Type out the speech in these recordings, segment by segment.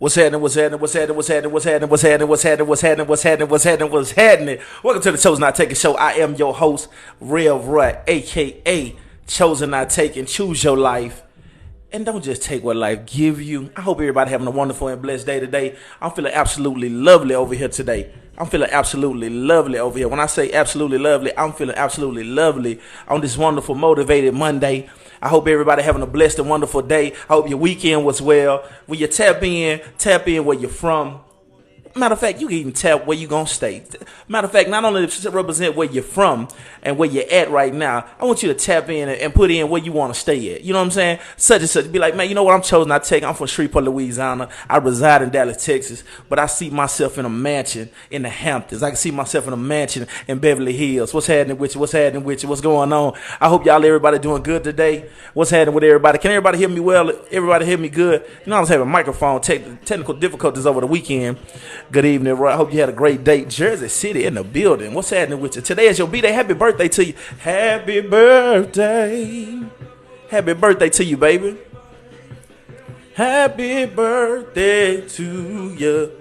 What's happening? What's happening? What's happening? What's happening? What's happening? What's happening? What's happening? What's happening? What's happening? What's happening? What's happening? Welcome to the Chosen Not Taken Show. I am your host, Rev Rut, aka Chosen Not Taken. Choose your life. And don't just take what life give you. I hope everybody having a wonderful and blessed day today. I'm feeling absolutely lovely over here today. I'm feeling absolutely lovely over here. When I say absolutely lovely, I'm feeling absolutely lovely on this wonderful, motivated Monday. I hope everybody having a blessed and wonderful day. I hope your weekend was well. When you tap in where you're from. Matter of fact, you can even tap where you gonna stay. Matter of fact, not only to represent where you're from and where you're at right now, I want you to tap in and put in where you want to stay at. You know what I'm saying? Such and such. Be like, man, you know what? I'm chosen not taking. I'm from Shreveport, Louisiana. I reside in Dallas, Texas, but I see myself in a mansion in the Hamptons. I can see myself in a mansion in Beverly Hills. What's happening with you? What's happening with you? What's going on? I hope everybody doing good today. What's happening with everybody? Can everybody hear me well? Everybody hear me good? You know, I was having microphone technical difficulties over the weekend. Good evening, Roy. I hope you had a great day. Jersey City in the building. What's happening with you? Today is your B-Day. Happy birthday to you. Happy birthday. Happy birthday to you, baby. Happy birthday to you.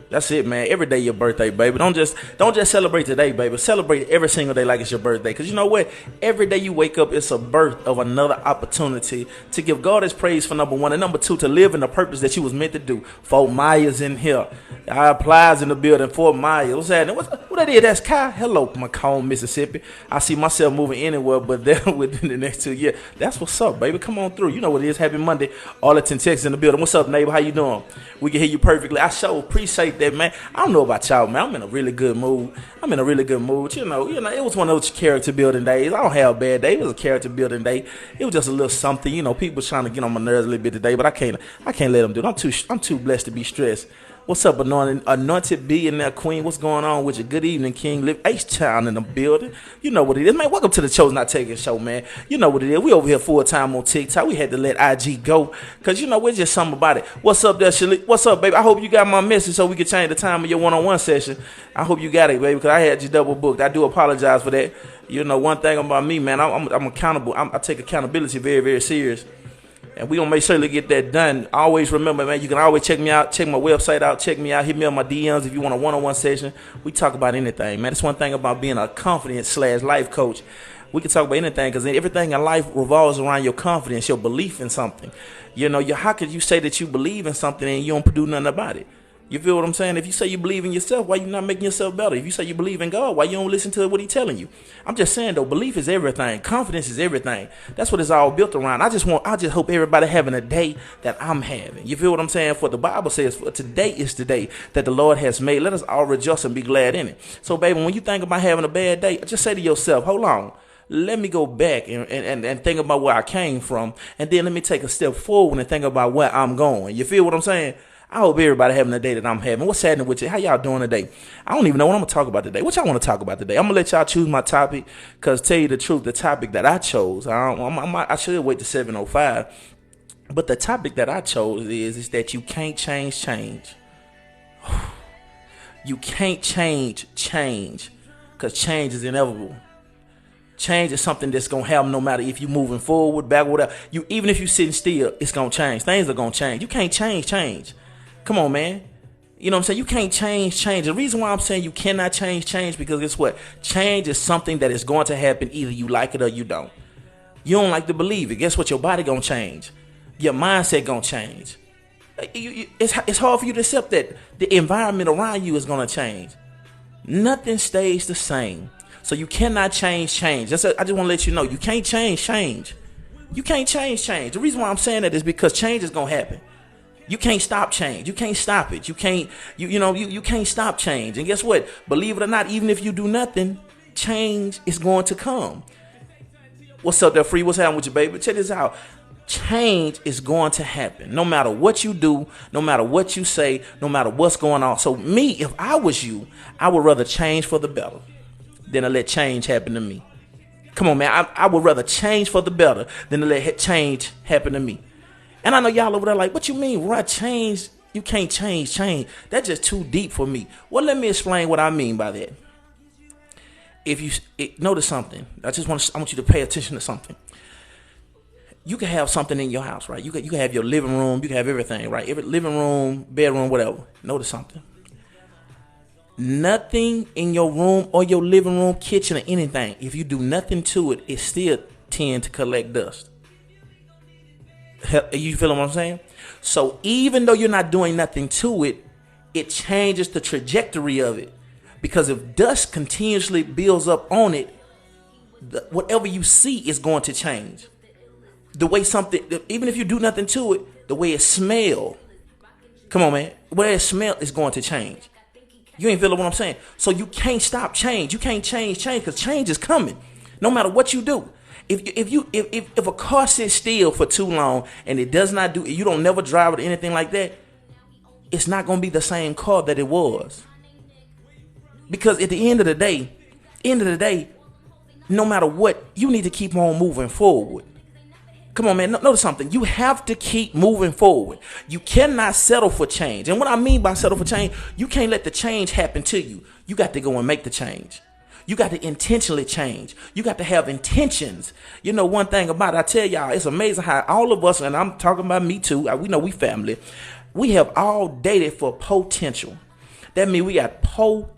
That's it, man. Every day your birthday, baby. Don't just celebrate today, baby. Celebrate every single day like it's your birthday. Because you know what? Every day you wake up, it's a birth of another opportunity to give God his praise for number one. And number two, to live in the purpose that you was meant to do. Fort Myers in here. I applies in the building. Fort Myers. What's happening? What that is? That's Kai. Hello, Macomb, Mississippi. I see myself moving anywhere but there within the next 2 years. That's what's up, baby. Come on through. You know what it is. Happy Monday. Arlington, Texas in the building. What's up, neighbor? How you doing? We can hear you perfectly. I sure appreciate that, man. I don't know about y'all, man. I'm in a really good mood. You know, it was one of those character building days. I don't have a bad day. It was a character building day. It was just a little something. You know, people trying to get on my nerves a little bit today, but I can't let them do it. I'm too blessed to be stressed. What's up, anointed billionaire queen? What's going on with you? Good evening, King. Live H-Town in the building. You know what it is, man. Welcome to the Chosen Not Taken Show, man. You know what it is. We over here full time on TikTok. We had to let IG go because, you know, we're just something about it. What's up there, Shalik? What's up, baby? I hope you got my message so we can change the time of your one-on-one session. I hope you got it, baby, because I had you double booked. I do apologize for that. You know, one thing about me, man, I'm accountable. I take accountability very, very serious. And we gonna make sure to get that done. Always remember, man, you can always check me out, check my website out, check me out, hit me on my DMs if you want a one-on-one session. We talk about anything, man. That's one thing about being a confidence/life coach. We can talk about anything because everything in life revolves around your confidence, your belief in something. You know, how could you say that you believe in something and you don't do nothing about it? You feel what I'm saying? If you say you believe in yourself, why you not making yourself better? If you say you believe in God, why you don't listen to what he's telling you? I'm just saying, though, belief is everything. Confidence is everything. That's what it's all built around. I just hope everybody having a day that I'm having. You feel what I'm saying? For the Bible says, for today is the day that the Lord has made. Let us all rejoice and be glad in it. So, baby, when you think about having a bad day, just say to yourself, hold on. Let me go back and think about where I came from. And then let me take a step forward and think about where I'm going. You feel what I'm saying? I hope everybody having the day that I'm having. What's happening with you? How y'all doing today? I don't even know what I'm going to talk about today. What y'all want to talk about today? I'm going to let y'all choose my topic because tell you the truth, the topic that I chose, I should wait to 7:05. But the topic that I chose is that you can't change. You can't change because change is inevitable. Change is something that's going to happen no matter if you're moving forward, backward. Even if you're sitting still, it's going to change. Things are going to change. You can't change. Come on, man. You know what I'm saying? You can't change. The reason why I'm saying you cannot change because guess what? Change is something that is going to happen either you like it or you don't. You don't like to believe it. Guess what? Your body going to change. Your mindset going to change. It's hard for you to accept that the environment around you is going to change. Nothing stays the same. So you cannot change. I just want to let you know, you can't change. You can't change. The reason why I'm saying that is because change is going to happen. You can't stop change. You can't stop it. You can't stop change. And guess what? Believe it or not, even if you do nothing, change is going to come. What's up there, Free? What's happening with you, baby? Check this out. Change is going to happen. No matter what you do, no matter what you say, no matter what's going on. So me, if I was you, I would rather change for the better than to let change happen to me. Come on, man. I would rather change for the better than to let change happen to me. And I know y'all over there like, what you mean, Rod? Change? You can't change. That's just too deep for me. Well, let me explain what I mean by that. If you notice something, I want you to pay attention to something. You can have something in your house, right? You can have your living room. You can have everything, right? Every living room, bedroom, whatever. Notice something. Nothing in your room or your living room, kitchen, or anything, if you do nothing to it, it still tend to collect dust. You feel what I'm saying? So even though you're not doing nothing to it, it changes the trajectory of it. Because if dust continuously builds up on it, whatever you see is going to change. The way something, even if you do nothing to it, the way it smells. Come on, man. The way it smells is going to change. You ain't feeling what I'm saying? So you can't stop change. You can't change because change is coming. No matter what you do. If a car sits still for too long and it does not do, you don't never drive it or anything like that, it's not going to be the same car that it was. Because at the end of the day, no matter what, you need to keep on moving forward. Come on, man. Notice something. You have to keep moving forward. You cannot settle for change. And what I mean by settle for change, you can't let the change happen to you. You got to go and make the change. You got to intentionally change. You got to have intentions. You know, one thing about it, I tell y'all, it's amazing how all of us, and I'm talking about me too, we know we family, we have all dated for potential. That means we got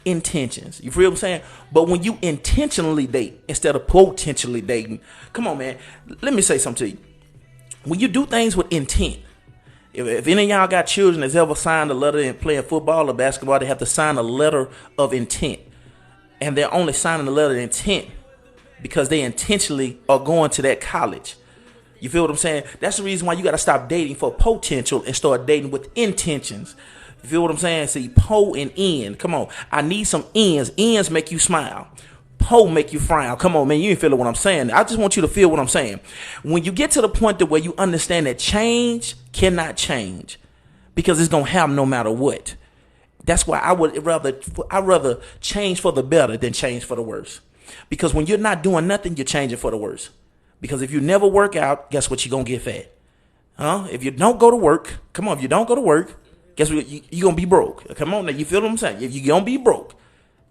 intentions. You feel what I'm saying? But when you intentionally date instead of potentially dating, come on, man. Let me say something to you. When you do things with intent, if any of y'all got children that's ever signed a letter in playing football or basketball, they have to sign a letter of intent. And they're only signing the letter of intent because they intentionally are going to that college. You feel what I'm saying? That's the reason why you got to stop dating for potential and start dating with intentions. You feel what I'm saying? See, po and end. Come on. I need some ends. Ends make you smile. Po make you frown. Come on, man. You ain't feeling what I'm saying. I just want you to feel what I'm saying. When you get to the point to where you understand that change cannot change because it's going to happen no matter what. That's why I would rather change for the better than change for the worse. Because when you're not doing nothing, you're changing for the worse. Because if you never work out, guess what? You're going to get fat. If you don't go to work, come on, if you don't go to work, guess what? You're going to be broke. Come on now. You feel what I'm saying? If you're going to be broke,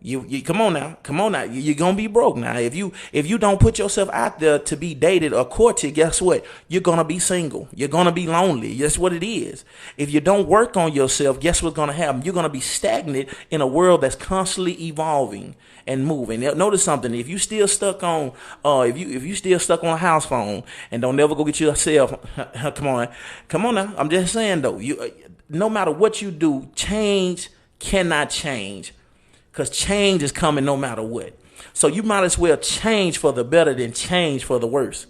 you come on now. You're going to be broke now. If you don't put yourself out there to be dated or courted, guess what? You're going to be single. You're going to be lonely. That's what it is. If you don't work on yourself, guess what's going to happen? You're going to be stagnant in a world that's constantly evolving and moving. Now, notice something. If you still stuck on, if you still stuck on a house phone and don't never go get yourself, come on now. I'm just saying though, no matter what you do, change cannot change. Because change is coming no matter what. So you might as well change for the better than change for the worse.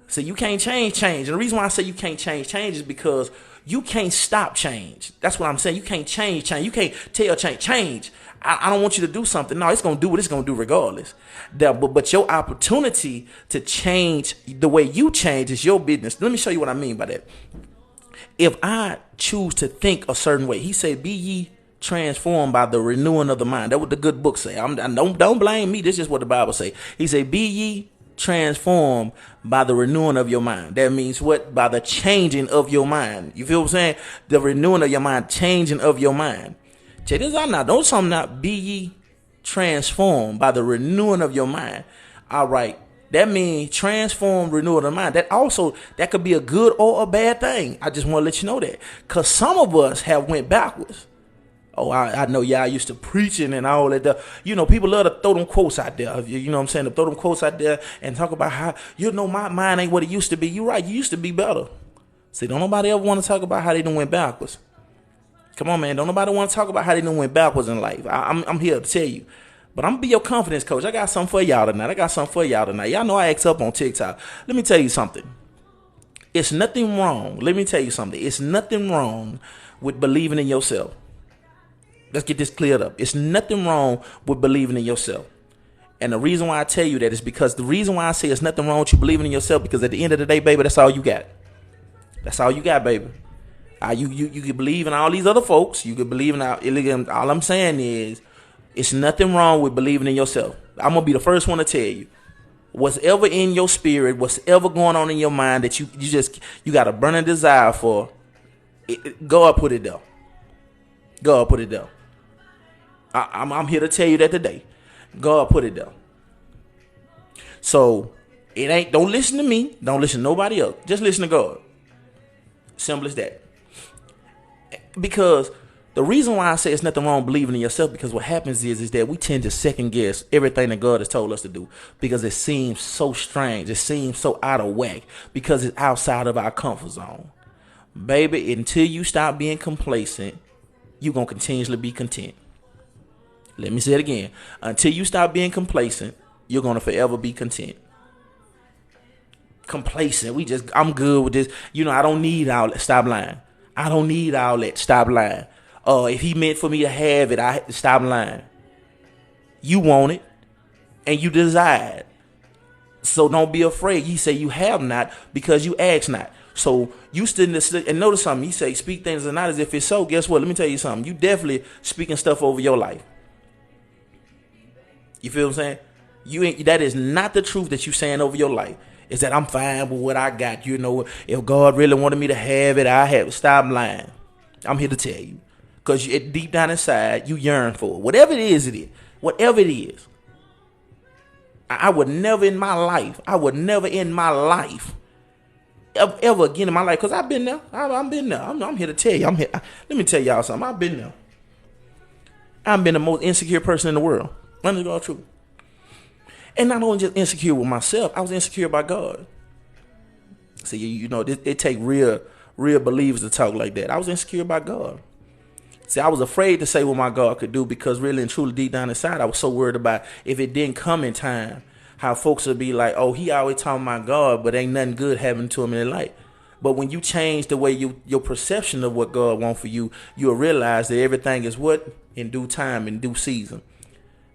So you can't change. And the reason why I say you can't change is because you can't stop change. That's what I'm saying. You can't change. You can't tell change. I don't want you to do something. No, it's going to do what it's going to do regardless. But your opportunity to change the way you change is your business. Let me show you what I mean by that. If I choose to think a certain way, he said, be ye transformed by the renewing of the mind. That's what the good book say. Don't blame me. This is what the Bible say. He said, be ye transformed by the renewing of your mind. That means what? By the changing of your mind. You feel what I'm saying? The renewing of your mind, changing of your mind. Check this out now. Don't something not be ye transformed by the renewing of your mind. All right. That means transform, renewal of the mind. That could be a good or a bad thing. I just want to let you know that. Because some of us have went backwards. Oh, I know y'all used to preaching and all that. People love to throw them quotes out there. You know what I'm saying? To throw them quotes out there and talk about how, my mind ain't what it used to be. You're right. You used to be better. See, don't nobody ever want to talk about how they done went backwards. Come on, man. Don't nobody want to talk about how they done went backwards in life. I'm here to tell you. But I'm going to be your confidence coach. I got something for y'all tonight. Y'all know I act up on TikTok. Let me tell you something. It's nothing wrong. Let me tell you something. It's nothing wrong with believing in yourself. Let's get this cleared up. It's nothing wrong with believing in yourself. And the reason why I tell you that is because the reason why I say it's nothing wrong with you believing in yourself, because at the end of the day, baby, that's all you got. That's all you got, baby. You can believe in all these other folks. You can believe in all I'm saying is it's nothing wrong with believing in yourself. I'm going to be the first one to tell you. What's ever in your spirit, what's ever going on in your mind that you got a burning desire for, go up, put it there. Go up, put it there. I'm here to tell you that today. God put it there. So It ain't, don't listen to me. Don't listen to nobody else. Just listen to God. Simple as that. Because the reason why I say it's nothing wrong believing in yourself, because what happens is that we tend to second guess everything that God has told us to do, because it seems so strange. It seems so out of whack, because it's outside of our comfort zone. Baby, until you stop being complacent, you're going to continuously be content. Let me say it again. Until you stop being complacent, you're going to forever be content. Complacent. I'm good with this. I don't need all that. Stop lying. I don't need all that. Stop lying. If he meant for me to have it, stop lying. You want it and you desire it. So don't be afraid. He say you have not because you ask not. So you stood in the, and notice something. He say speak things are not as if it's so. Guess what? Let me tell you something. You definitely speaking stuff over your life. You feel what I'm saying? That is not the truth that you saying over your life. Is that I'm fine with what I got. If God really wanted me to have it, I have it. Stop lying. I'm here to tell you. Because deep down inside, you yearn for it. Whatever it is, it is. Whatever it is. I would never in my life, ever again in my life, because I've been there. I've been there. I'm here to tell you. Let me tell y'all something. I've been there. I've been the most insecure person in the world. Honestly, God, true. And not only just insecure with myself, I was insecure by God. See, it take real believers to talk like that. I was insecure by God. See, I was afraid to say what my God could do, because really and truly deep down inside, I was so worried about if it didn't come in time, how folks would be like, oh, he always talking about God, but ain't nothing good happening to him in their life. But when you change the way your perception of what God wants for you, you'll realize that everything is what? In due time, in due season.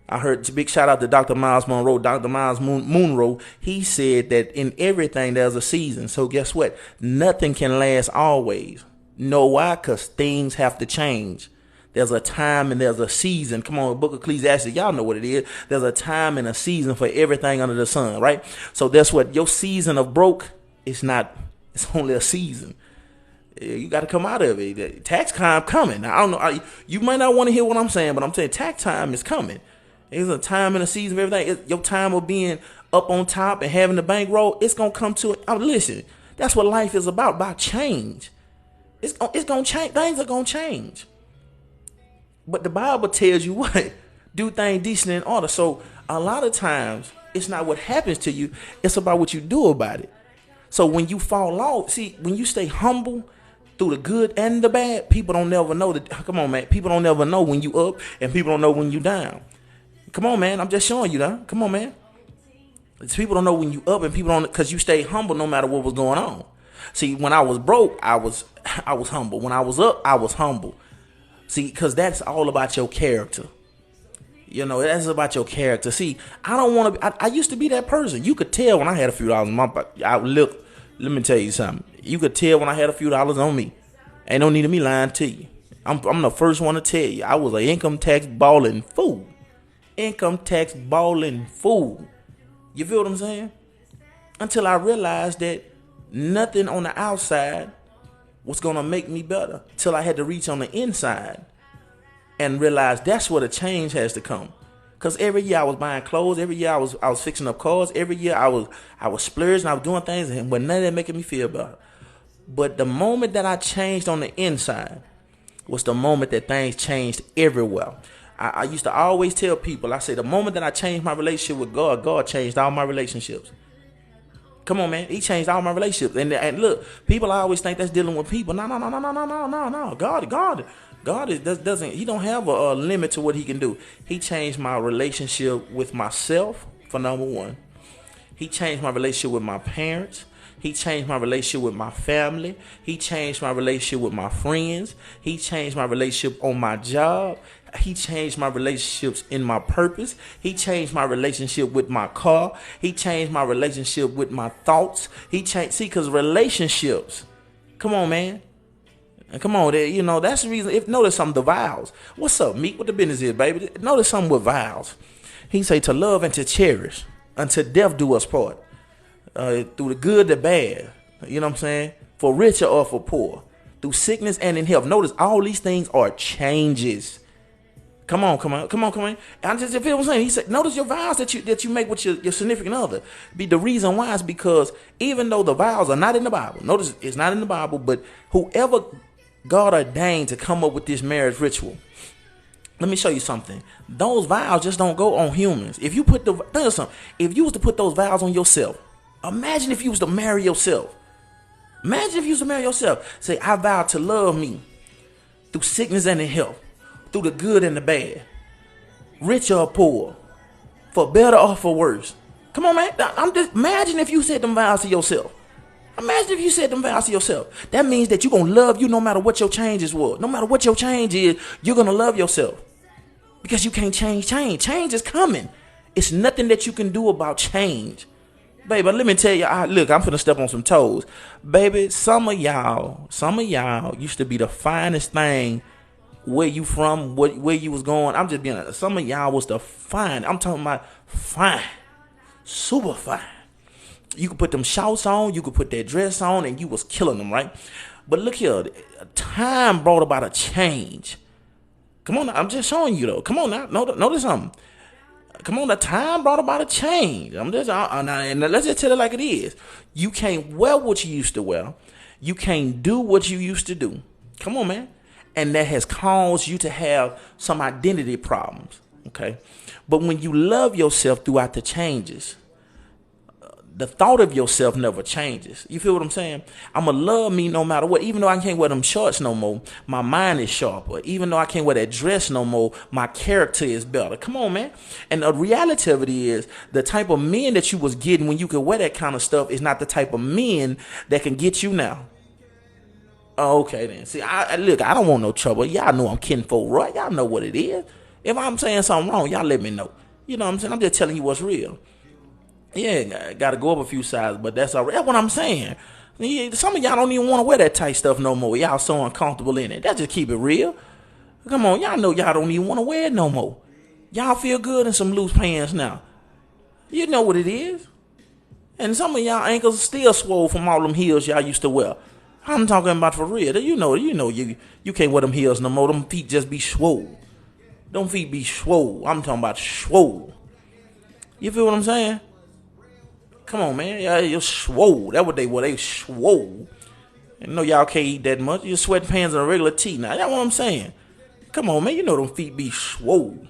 I heard, big shout out to Dr. Miles Monroe. Dr. Miles Monroe, he said that in everything there's a season. So guess what? Nothing can last always. Know why? Because things have to change. There's a time and there's a season. Come on, Book of Ecclesiastes, y'all know what it is. There's a time and a season for everything under the sun, right? So that's what your season of broke is not. It's only a season. You got to come out of it. Tax time coming. I don't know. You might not want to hear what I'm saying, but I'm saying tax time is coming. There's a time and a season for everything. Your time of being up on top and having the bankroll, it's going to come to it. Listen, that's what life is about change. It's going to change. Things are going to change. But the Bible tells you what? Do things decent in order. So a lot of times, it's not what happens to you. It's about what you do about it. So when you fall off, see, when you stay humble through the good and the bad, people don't never know that. Come on, man. People don't never know when you up and people don't know when you down. Come on, man. I'm just showing you that. Come on, man. People don't know when you up and people don't, because you stay humble no matter what was going on. See, when I was broke, I was humble. When I was up, I was humble. See, because that's all about your character. That's about your character. See, I don't want to. I used to be that person. You could tell when I had a few dollars in my pocket. Let me tell you something. You could tell when I had a few dollars on me. Ain't no need of me lying to you. I'm the first one to tell you. I was an income tax balling fool. Income tax balling fool. You feel what I'm saying? Until I realized that nothing on the outside was going to make me better. Till I had to reach on the inside and realize that's where the change has to come. Because every year I was buying clothes. Every year I was fixing up cars. Every year I was splurging. I was doing things, but none of that making me feel better. But the moment that I changed on the inside was the moment that things changed everywhere. I used to always tell people, I say, the moment that I changed my relationship with God, God changed all my relationships. Come on, man. He changed all my relationships. And look, people always think that's dealing with people. No. God doesn't. He don't have a limit to what he can do. He changed my relationship with myself, for number one. He changed my relationship with my parents. He changed my relationship with my family. He changed my relationship with my friends. He changed my relationship on my job. He changed my relationships in my purpose. He changed my relationship with my car. He changed my relationship with my thoughts. Because relationships, come on, man. And come on, that's the reason. Notice something, the vows. What's up, Meek? What the business is, baby? Notice something with vows. He say to love and to cherish until death do us part. Through the good, the bad. You know what I'm saying? For richer or for poor. Through sickness and in health. Notice all these things are changes. Come on, come on, come on, come on. I just, you feel what I'm saying? He said, notice your vows that you make with your significant other. The reason why is because even though the vows are not in the Bible, notice it's not in the Bible, but whoever God ordained to come up with this marriage ritual, let me show you something. Those vows just don't go on humans. If you put if you was to put those vows on yourself, imagine if you was to marry yourself. Imagine if you was to marry yourself. Say, I vow to love me through sickness and in health, through the good and the bad, rich or poor, for better or for worse. Come on, man. I'm just imagine if you said them vows to yourself. Imagine if you said them vows to yourself. That means that you're going to love you no matter what your changes were. No matter what your change is, you're going to love yourself. Because you can't change change. Change is coming. It's nothing that you can do about change. Baby, let me tell you, look, I'm finna step on some toes. Baby, some of y'all used to be the finest thing. Where you from, where you was going. I'm just being honest. Some of y'all was the fine. I'm talking about fine. Super fine. You could put them shorts on, you could put that dress on, and you was killing them, right? But look here, time brought about a change. Come on now, I'm just showing you though. Come on now, notice something. Come on, the time brought about a change. And let's just tell it like it is. You can't wear what you used to wear. You can't do what you used to do. Come on, man. And that has caused you to have some identity problems, okay? But when you love yourself throughout the changes, the thought of yourself never changes. You feel what I'm saying? I'm going to love me no matter what. Even though I can't wear them shorts no more, my mind is sharper. Even though I can't wear that dress no more, my character is better. Come on, man. And the reality of it is the type of men that you was getting when you could wear that kind of stuff is not the type of men that can get you now. Okay, then. See, look, I don't want no trouble. Y'all know I'm kinfolk, right? Y'all know what it is. If I'm saying something wrong, y'all let me know. You know what I'm saying? I'm just telling you what's real. Yeah, got to go up a few sizes, but that's all right. That's what I'm saying. Some of y'all don't even want to wear that tight stuff no more. Y'all so uncomfortable in it. That just keep it real. Come on, y'all know y'all don't even want to wear it no more. Y'all feel good in some loose pants now. You know what it is. And some of y'all ankles still swole from all them heels y'all used to wear. I'm talking about for real. You know you can't wear them heels no more. Them feet just be swole. Them feet be swole. I'm talking about swole. You feel what I'm saying? Come on, man. You're swole. That's what they were. They swole. You know y'all can't eat that much. You're sweating pants and a regular tee. Now, that's what I'm saying. Come on, man. You know them feet be swole.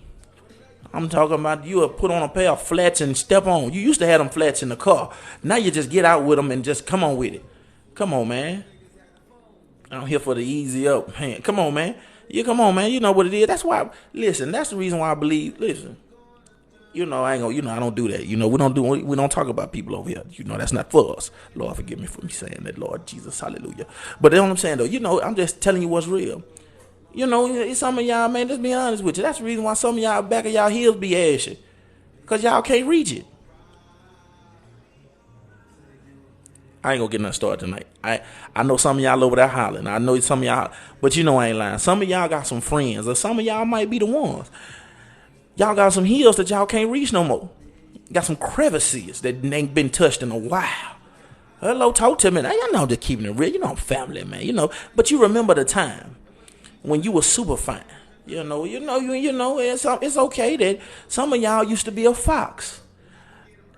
I'm talking about you put on a pair of flats and step on. You used to have them flats in the car. Now you just get out with them and just come on with it. Come on, man. I'm here for the easy up, man. Come on, man. Come on, man. You know what it is. That's why. Listen, that's the reason why I believe. Listen, I don't do that. We don't talk about people over here. That's not for us. Lord, forgive me for me saying that. Lord Jesus, hallelujah. But that's what I'm saying though. I'm just telling you what's real. Some of y'all, man. Just be honest with you. That's the reason why some of y'all back of y'all heels be ashy, cause y'all can't reach it. I ain't gonna get nothing started tonight. I know some of y'all over there hollering. I know some of y'all, but I ain't lying. Some of y'all got some friends, or some of y'all might be the ones. Y'all got some heels that y'all can't reach no more. Got some crevices that ain't been touched in a while. Hello, talk to me. Now, y'all know I'm just keeping it real. I'm family, man. But you remember the time when you were super fine. It's okay that some of y'all used to be a fox.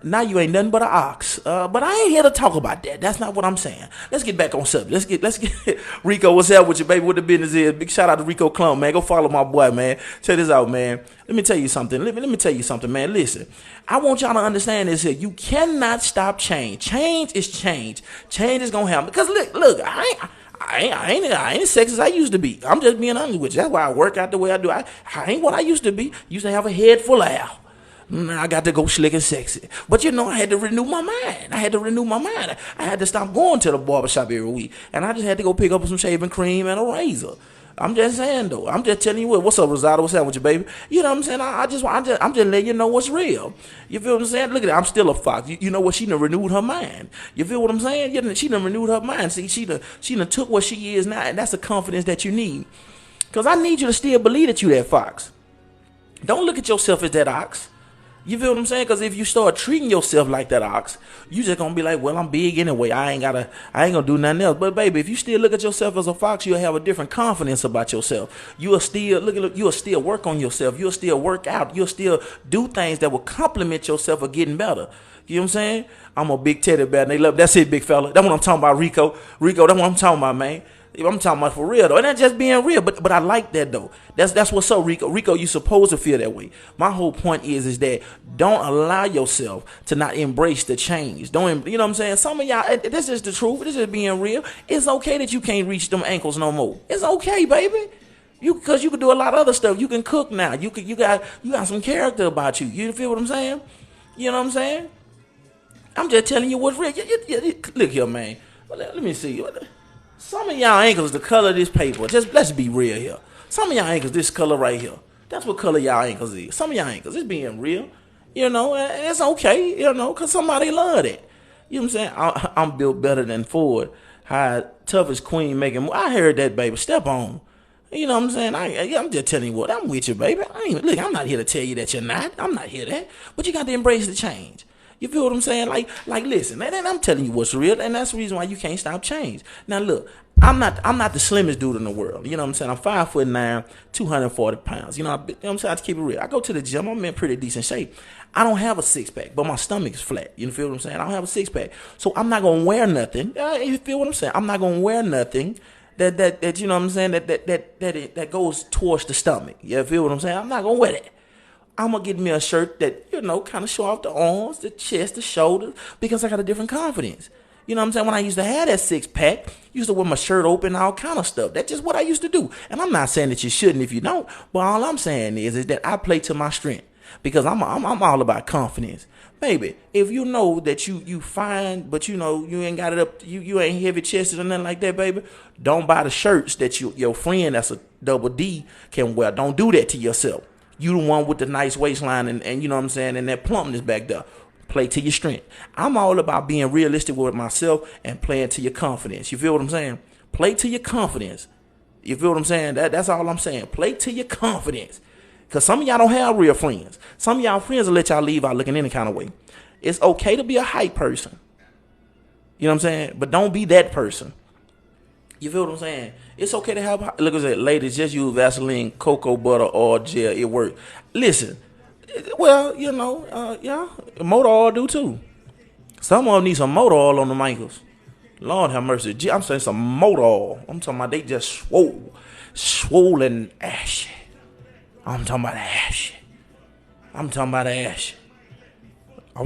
Now you ain't nothing but an ox. But I ain't here to talk about that. That's not what I'm saying. Let's get back on subject. Let's get Rico, what's up with you, baby? What the business is? Big shout out to Rico Clump, man. Go follow my boy, man. Check this out, man. Let me tell you something. Let me tell you something, man. Listen, I want y'all to understand this here. You cannot stop change. Change is change. Change is gonna happen. Because look, I ain't as sexy as I used to be. I'm just being honest with you. That's why I work out the way I do. I ain't what I used to be. Used to have a head full of hair. I got to go slick and sexy. But I had to renew my mind. I had to stop going to the barbershop every week. And I just had to go pick up some shaving cream and a razor. I'm just saying, though. I'm just telling you what's up, Rosado? What's up with you, baby? You know what I'm saying? I'm just letting you know what's real. You feel what I'm saying? Look at that. I'm still a fox. You know what? She done renewed her mind. You feel what I'm saying? She done renewed her mind. See, she done took what she is now, and that's the confidence that you need. Because I need you to still believe that you that fox. Don't look at yourself as that ox. You feel what I'm saying? Because if you start treating yourself like that ox, you just gonna be like, well, I'm big anyway. I ain't gonna do nothing else. But baby, if you still look at yourself as a fox, you'll have a different confidence about yourself. You'll still work on yourself. You'll still work out. You'll still do things that will compliment yourself of getting better. You know what I'm saying? I'm a big teddy bear and they love. That's it, big fella. That's what I'm talking about, Rico. Rico, that's what I'm talking about, man. I'm talking about for real though, and that's just being real. But I like that though. That's what's up, Rico. Rico, you supposed to feel that way. My whole point is that don't allow yourself to not embrace the change. Don't, you know what I'm saying? Some of y'all, this is the truth. This is being real. It's okay that you can't reach them ankles no more. It's okay, baby. Because you can do a lot of other stuff. You can cook now. You got some character about you. You feel what I'm saying? You know what I'm saying? I'm just telling you what's real. Look here, man. Let me see. Some of y'all ankles the color of this paper. Just let's be real here. Some of y'all ankles this color right here. That's what color y'all ankles is. Some of y'all ankles, it's being real. You know, it's okay, you know, because somebody love it. You know what I'm saying? I'm built better than Ford. How toughest queen making. I heard that, baby. Step on. You know what I'm saying? I'm just telling you what. I'm with you, baby. I'm not here to tell you that you're not. I'm not here that. But you got to embrace the change. You feel what I'm saying? Like, listen, and I'm telling you what's real, and that's the reason why you can't stop change. Now, look, I'm not the slimmest dude in the world. You know what I'm saying? I'm 5'9", 240 pounds. You know what I'm saying? I have to keep it real. I go to the gym. I'm in pretty decent shape. I don't have a six-pack, but my stomach is flat. You feel what I'm saying? I don't have a six-pack. So I'm not going to wear nothing. You feel what I'm saying? I'm not going to wear nothing that you know what I'm saying, that goes towards the stomach. You feel what I'm saying? I'm not going to wear that. I'm going to get me a shirt that, you know, kind of show off the arms, the chest, the shoulders, because I got a different confidence. You know what I'm saying? When I used to have that six-pack, used to wear my shirt open, all kind of stuff. That's just what I used to do. And I'm not saying that you shouldn't if you don't, but all I'm saying is that I play to my strength because I'm all about confidence. Baby, if you know that you fine, but you know you ain't got it up, you ain't heavy chested or nothing like that, baby, don't buy the shirts that your friend that's a double D can wear. Don't do that to yourself. You the one with the nice waistline and you know what I'm saying, and that plumpness back there. Play to your strength. I'm all about being realistic with myself and playing to your confidence. You feel what I'm saying? Play to your confidence. You feel what I'm saying? That's all I'm saying. Play to your confidence. Because some of y'all don't have real friends. Some of y'all friends will let y'all leave out looking any kind of way. It's okay to be a hype person. You know what I'm saying? But don't be that person. You feel what I'm saying? It's okay to have, look at that, ladies, just use Vaseline, cocoa butter, oil, gel. It works. Listen, well, you know, yeah, motor oil do too. Some of them need some motor oil on the ankles. Lord have mercy. I'm saying some motor oil. I'm talking about they just swollen ashy. I'm talking about ashy. I'm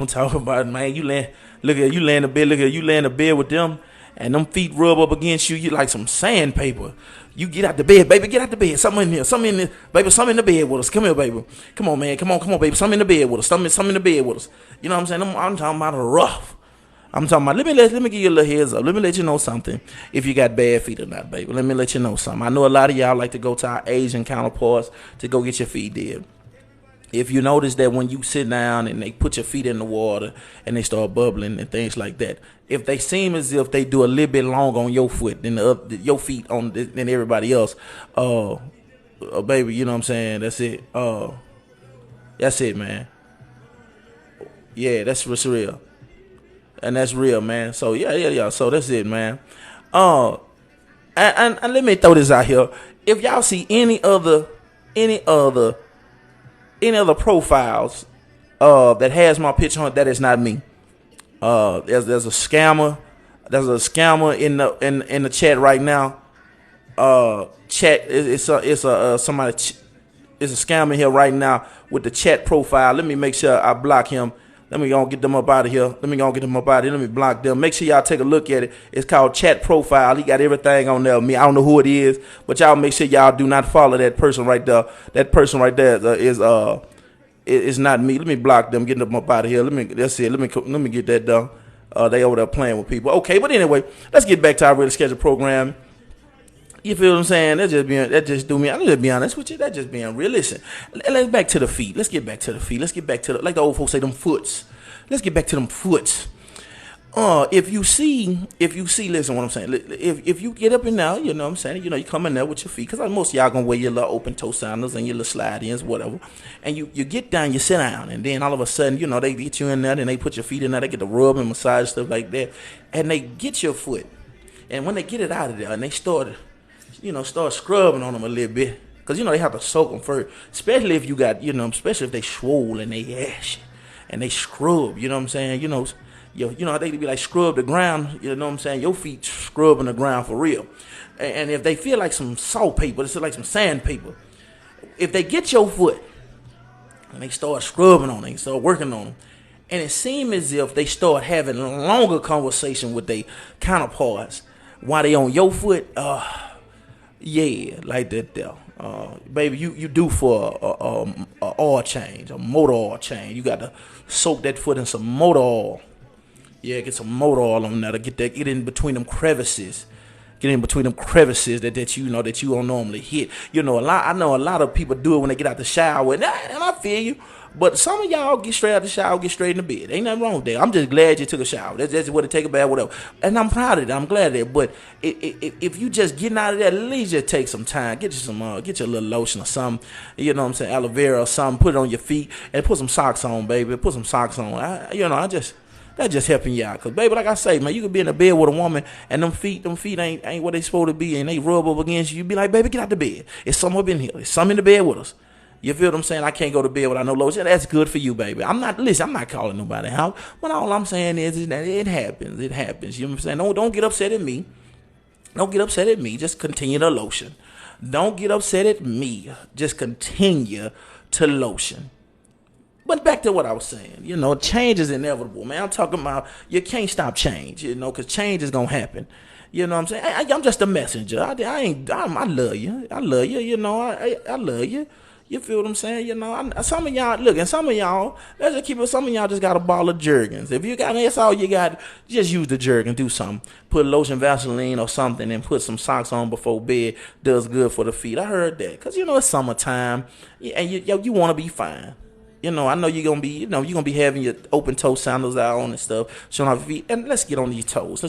talking about, man, you lay in the bed with them, and them feet rub up against you. You like some sandpaper. You get out the bed, baby. Get out the bed. Something in here. Baby, something in the bed with us. Come here, baby. Come on, man. Come on, baby. Something in the bed with us. Something in the bed with us. You know what I'm saying? I'm talking about rough. I'm talking about, let me give you a little heads up. Let me let you know something. If you got bad feet or not, baby. Let me let you know something. I know a lot of y'all like to go to our Asian counterparts to go get your feet did. If you notice that when you sit down and they put your feet in the water and they start bubbling and things like that, if they seem as if they do a little bit long on your foot than your feet than everybody else, baby, you know what I'm saying? That's it. That's it, man. Yeah, that's what's real, and that's real, man. So yeah. So that's it, man. And let me throw this out here. If y'all see any other profiles that has my picture on it, that is not me. There's a scammer. There's a scammer in the chat right now. Chat it's a scammer here right now with the chat profile. Let me make sure I block him. Let me go get them up out of here. Let me block them. Make sure y'all take a look at it. It's called Chat Profile. He got everything on there. I don't know who it is, but y'all make sure y'all do not follow that person right there. That person right there is not me. Let me block them. Get them up out of here. That's it. Let me get that done. They over there playing with people. Okay, but anyway, let's get back to our really scheduled program. You feel what I'm saying? I'm just be honest with you. That's just being real. Listen, let's back to the feet. Let's get back to the feet. Let's get back to like the old folks say, them foots. Let's get back to them foots. If you see, listen, what I'm saying. If you get up and down, you know what I'm saying. You know, you come in there with your feet, because most of y'all gonna wear your little open toe sandals and your little slide-ins, whatever. And you get down, you sit down, and then all of a sudden, you know, they get you in there, and they put your feet in there, they get the rub and massage stuff like that, and they get your foot, and when they get it out of there, and they start scrubbing on them a little bit, because you know they have to soak them first, especially if you got, especially if they swole and they ash, and they scrub, you know what I'm saying, how they be like scrub the ground, you know what I'm saying? Your feet scrubbing the ground for real. And if they feel like some sandpaper, it's like some sandpaper. If they get your foot and they start scrubbing on it, they start working on them, and it seems as if they start having a longer conversation with their counterparts while they on your foot, yeah, like that there. Baby, you do for a oil change, a motor oil change. You got to soak that foot in some motor oil. Yeah, get some motor oil on there to get in between them crevices. Get in between them crevices that you don't normally hit. I know a lot of people do it when they get out the shower, and I feel you. But some of y'all get straight out the shower, get straight in the bed. Ain't nothing wrong with that. I'm just glad you took a shower. That's what it take a bath, whatever. And I'm proud of that. I'm glad of that. But if you just getting out of there, at least just take some time. Get you get your little lotion or something. You know what I'm saying? Aloe vera or something. Put it on your feet and put some socks on, baby. Put some socks on. That's just helping you out. Because, baby, like I say, man, you could be in the bed with a woman and them feet ain't what they supposed to be, and they rub up against you. You be like, baby, get out the bed. It's something up in here. It's something in the bed with us. You feel what I'm saying? I can't go to bed without no lotion. That's good for you, baby. I'm not calling nobody out. But all I'm saying is that it happens. It happens. You know what I'm saying? Don't get upset at me. Don't get upset at me. Just continue to lotion. Don't get upset at me. Just continue to lotion. But back to what I was saying, change is inevitable, man. I'm talking about you can't stop change, because change is going to happen. You know what I'm saying? I'm just a messenger. I love you. I love you, I love you. You feel what I'm saying? Some of y'all, look, and some of y'all, let's just keep it, some of y'all just got a ball of Jergens. If you got, that's all you got, just use the Jergens, do something. Put lotion, Vaseline or something, and put some socks on before bed. Does good for the feet. I heard that. Because, it's summertime, and you want to be fine. I know you're going to be, you're going to be having your open toe sandals out on and stuff, showing off your feet. And let's get on these toes. I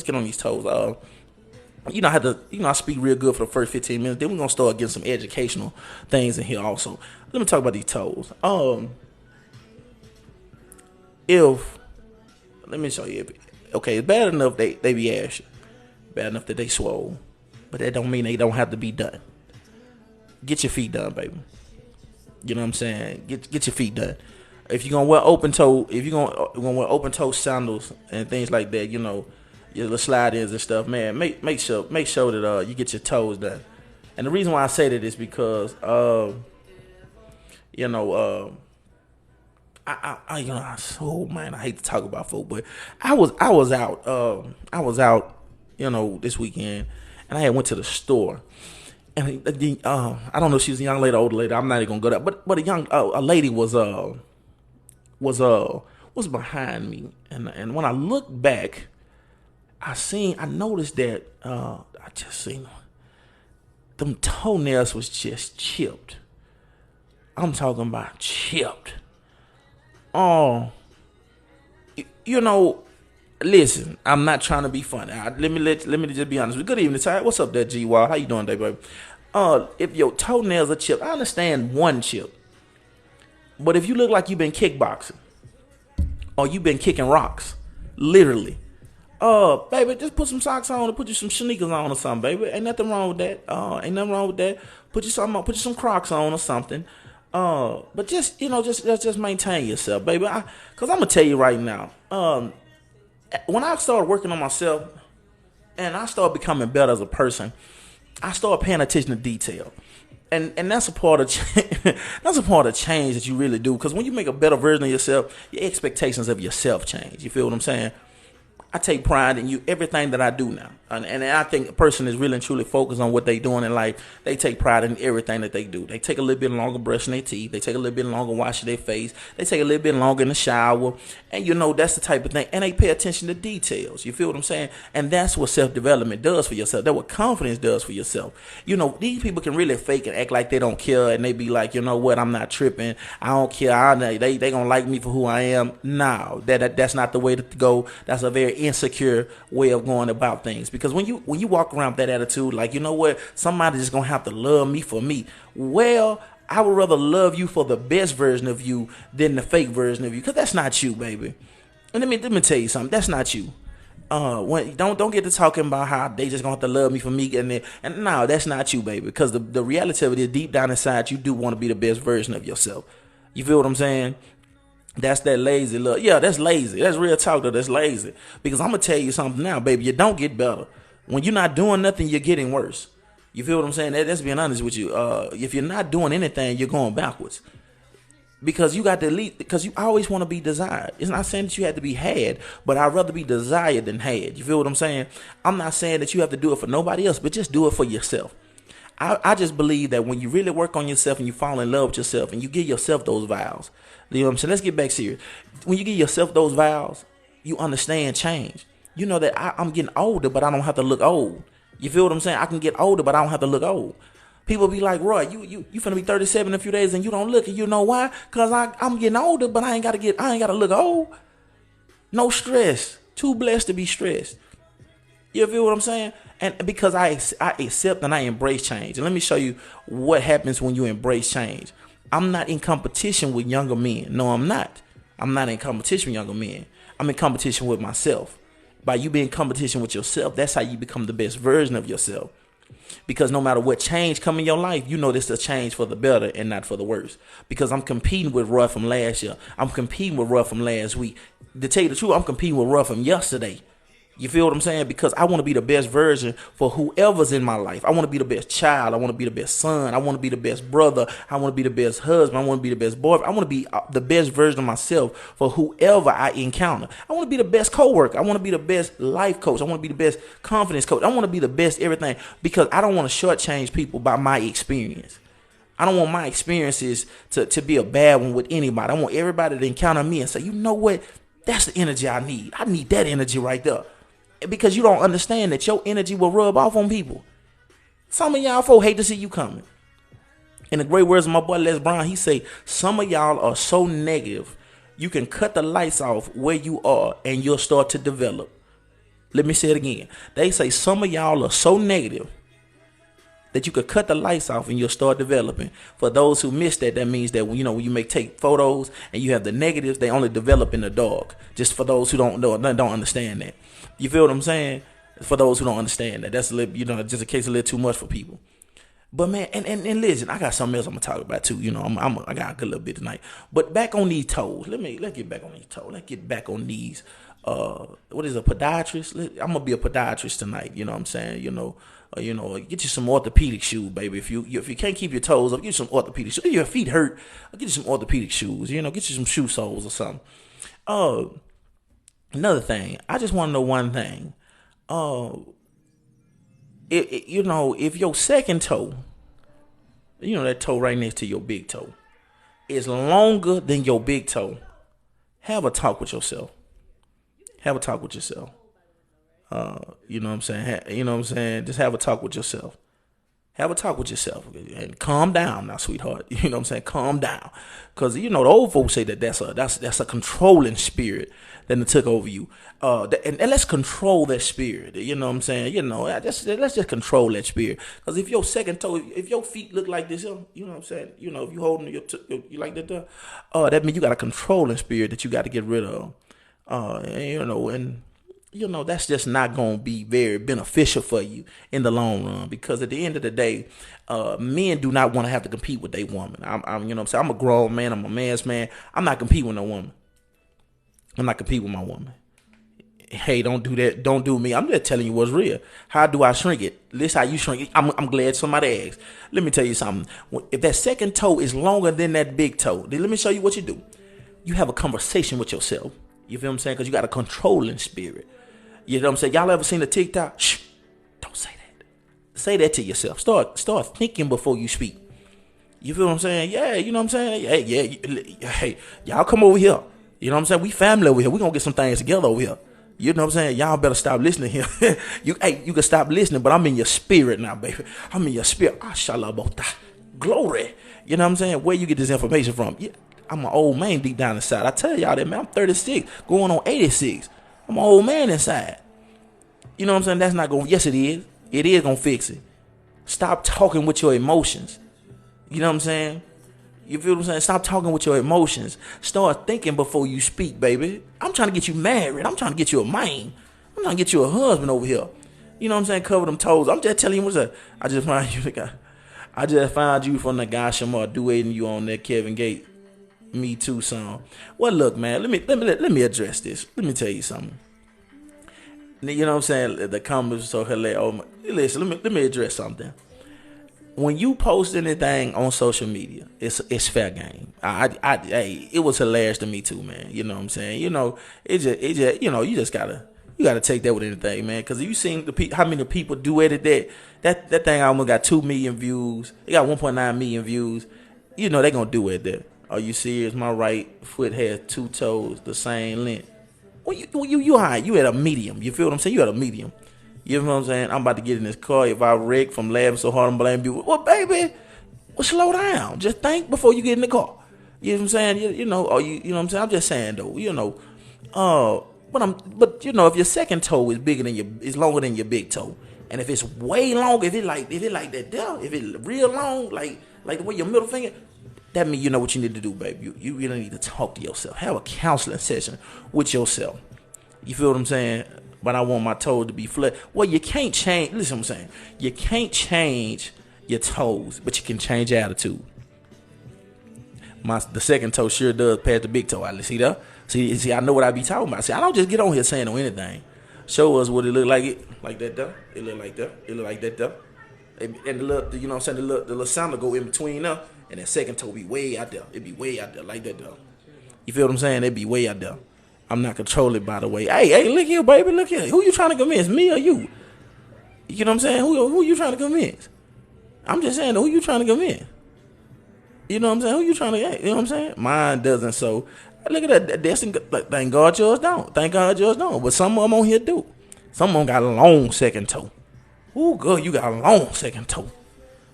speak real good for the first 15 minutes. Then we're going to start getting some educational things in here also. Let me talk about these toes. Let me show you. Okay, it's bad enough they be ashy. Bad enough that they swole. But that don't mean they don't have to be done. Get your feet done, baby. You know what I'm saying? Get your feet done. If you're gonna wear open toe, wear open toe sandals and things like that, your little slide-ins and stuff, man, make sure that you get your toes done. And the reason why I say that is because I hate to talk about folk, but I was out this weekend, and I had went to the store. And I don't know if she was a young lady or older lady. I'm not even gonna go there. But a lady was behind me, and when I looked back, I noticed that I just seen them toenails was just chipped. I'm talking about chipped. Listen, I'm not trying to be funny. Let me just be honest. Good evening, Ty. What's up there, G-Wall? How you doing today, baby? If your toenails are chipped, I understand one chip. But if you look like you've been kickboxing or you've been kicking rocks, literally, baby, just put some socks on and put you some sneakers on or something, baby. Ain't nothing wrong with that. Put you something on, put you some Crocs on or something. But just maintain yourself, baby. Cause I'm gonna tell you right now, when I started working on myself and I started becoming better as a person, I started paying attention to detail. And that's a part of that's a part of change that you really do. Because when you make a better version of yourself, your expectations of yourself change. You feel what I'm saying? I take pride in everything that I do now. And I think a person is really and truly focused on what they're doing in life. They take pride in everything that they do. They take a little bit longer brushing their teeth. They take a little bit longer washing their face. They take a little bit longer in the shower. And that's the type of thing. And they pay attention to details. You feel what I'm saying? And that's what self-development does for yourself. That's what confidence does for yourself. These people can really fake and act like they don't care. And they be like, you know what, I'm not tripping. I don't care. They going to like me for who I am. No, that's not the way to go. That's a very insecure way of going about things. Because when you walk around with that attitude, like, you know what, somebody's just gonna have to love me for me. Well, I would rather love you for the best version of you than the fake version of you, because that's not you, baby. And let me tell you something. That's not you. When don't get to talking about how they just gonna have to love me for me, and no, that's not you, baby. Because the reality of it is, deep down inside, you do want to be the best version of yourself. You feel what I'm saying? That's that lazy look. Yeah, that's lazy. That's real talk, though. That's lazy. Because I'm gonna tell you something now, baby. You don't get better when you're not doing nothing. You're getting worse. You feel what I'm saying? That's being honest with you. If you're not doing anything, you're going backwards. Because you got to lead, because you always want to be desired. It's not saying that you have to be had, but I'd rather be desired than had. You feel what I'm saying? I'm not saying that you have to do it for nobody else, but just do it for yourself. I just believe that when you really work on yourself and you fall in love with yourself and you give yourself those vows, you know what I'm saying? Let's get back serious. When you give yourself those vows, you understand change. You know that I'm getting older, but I don't have to look old. You feel what I'm saying? I can get older, but I don't have to look old. People be like, Roy, you finna be 37 in a few days and you don't look, and you know why? Cause I'm getting older, but I ain't gotta look old. No stress. Too blessed to be stressed. You feel what I'm saying? And because I accept and I embrace change. And let me show you what happens when you embrace change. I'm not in competition with younger men. No, I'm not. I'm not in competition with younger men. I'm in competition with myself. By you being in competition with yourself, that's how you become the best version of yourself. Because no matter what change come in your life, you know this is a change for the better and not for the worse. Because I'm competing with Roy from last year. I'm competing with Roy from last week. To tell you the truth, I'm competing with Roy from yesterday. You feel what I'm saying? Because I want to be the best version for whoever's in my life. I want to be the best child. I want to be the best son. I want to be the best brother. I want to be the best husband. I want to be the best boyfriend. I want to be the best version of myself for whoever I encounter. I want to be the best coworker. I want to be the best life coach. I want to be the best confidence coach. I want to be the best everything, because I don't want to shortchange people by my experience. I don't want my experiences to be a bad one with anybody. I want everybody to encounter me and say, you know what? That's the energy I need. I need that energy right there. Because you don't understand that your energy will rub off on people. Some of y'all folk hate to see you coming. In the great words of my boy Les Brown, he say, some of y'all are so negative, you can cut the lights off where you are and you'll start to develop. Let me say it again. They say some of y'all are so negative that you could cut the lights off and you'll start developing. For those who missed that, that means that, you know, when you take photos and you have the negatives, they only develop in the dark. Just for those who don't understand that. You feel what I'm saying? For those who don't understand that, that's a little, just a case a little too much for people. But man, and listen, I got something else I'm gonna talk about too. I got a good little bit tonight. But back on these toes, let's get back on these toes. Let's get back on these. What is a podiatrist? I'm gonna be a podiatrist tonight. You know what I'm saying? Get you some orthopedic shoes, baby. If you can't keep your toes up, get you some orthopedic shoes. If your feet hurt, get you some orthopedic shoes. Get you some shoe soles or something. Another thing, I just want to know one thing. If your second toe, that toe right next to your big toe, is longer than your big toe, have a talk with yourself. Have a talk with yourself. You know what I'm saying? Just have a talk with yourself. Have a talk with yourself and calm down now, sweetheart. You know what I'm saying? Calm down. Because, the old folks say that that's a controlling spirit that took over you. And let's control that spirit. You know what I'm saying? Let's just control that spirit. Because if your second toe, if your feet look like this, you know what I'm saying? If you holding you like that, that means you got a controlling spirit that you got to get rid of. That's just not going to be very beneficial for you in the long run, because at the end of the day, men do not want to have to compete with their woman. I'm a grown man. I'm a man's man. I'm not competing with no woman. I'm not competing with my woman. Hey, don't do that. Don't do me. I'm just telling you what's real. How do I shrink it? This how you shrink it. I'm glad somebody asked. Let me tell you something. If that second toe is longer than that big toe, then let me show you what you do. You have a conversation with yourself. You feel what I'm saying? Because you got a controlling spirit. You know what I'm saying? Y'all ever seen a TikTok? Shh, don't say that. Say that to yourself. Start thinking before you speak. You feel what I'm saying? Yeah, you know what I'm saying? Hey, y'all come over here. You know what I'm saying? We family over here. We gonna get some things together over here. You know what I'm saying? Y'all better stop listening here. You can stop listening, but I'm in your spirit now, baby. I'm in your spirit. Ashalabota. Glory. You know what I'm saying? Where you get this information from? Yeah, I'm an old man deep down inside. I tell y'all that, man. I'm 36, going on 86. I'm an old man inside. You know what I'm saying? That's not going to, yes it is. It is going to fix it. Stop talking with your emotions. You know what I'm saying? You feel what I'm saying? Stop talking with your emotions. Start thinking before you speak, baby. I'm trying to get you married. I'm trying to get you a man. I'm trying to get you a husband over here. You know what I'm saying? Cover them toes. I'm just telling you what's up. I just found you the guy. I just found you from the guy Shamar duetting you on that Kevin Gates Me Too song. Well, look, man. Let me address this. Let me tell you something. You know what I'm saying? The comments are so hilarious. Oh my, listen, let me address something. When you post anything on social media, it's fair game. It was hilarious to me too, man. You know what I'm saying? You know, it just you know, you gotta take that with anything, man. Because you seen how many people do edit that thing almost got 2 million views. It got 1.9 million views. You know they gonna do it there. Are you serious? My right foot has 2 toes the same length. Well, you high. You at a medium. You feel what I'm saying? You at a medium. You know what I'm saying? I'm about to get in this car. If I wreck from laughing so hard and blame you, well, baby, well, slow down. Just think before you get in the car. You know what I'm saying? You know, or you know what I'm saying? I'm just saying though. You know, but you know, if your second toe is is longer than your big toe, and if it's way long, if it like that there, if it's real long, like the way your middle finger, that means you know what you need to do, baby. You really need to talk to yourself. Have a counseling session with yourself. You feel what I'm saying? But I want my toes to be flat. Well, you can't change. Listen, what I'm saying. You can't change your toes, but you can change your attitude. The second toe sure does pass the big toe. See that? See, I know what I be talking about. See, I don't just get on here saying on anything. Show us what it look like. Like that though. It look like that. It look like that though. And the little, you know what I'm saying, the little sound will go in between them, and that second toe be way out there. It be way out there like that though. You feel what I'm saying? It be way out there. I'm not controlling, by the way. Hey, look here, baby, look here. Who you trying to convince, me or you? You know what I'm saying? Who you trying to convince? I'm just saying, who you trying to convince? You know what I'm saying? Who you trying to, you know what I'm saying? Mine doesn't, so look at that. Thank God yours don't. Thank God yours don't. But some of them on here do. Some of them got a long second toe. Ooh, girl, you got a long second toe.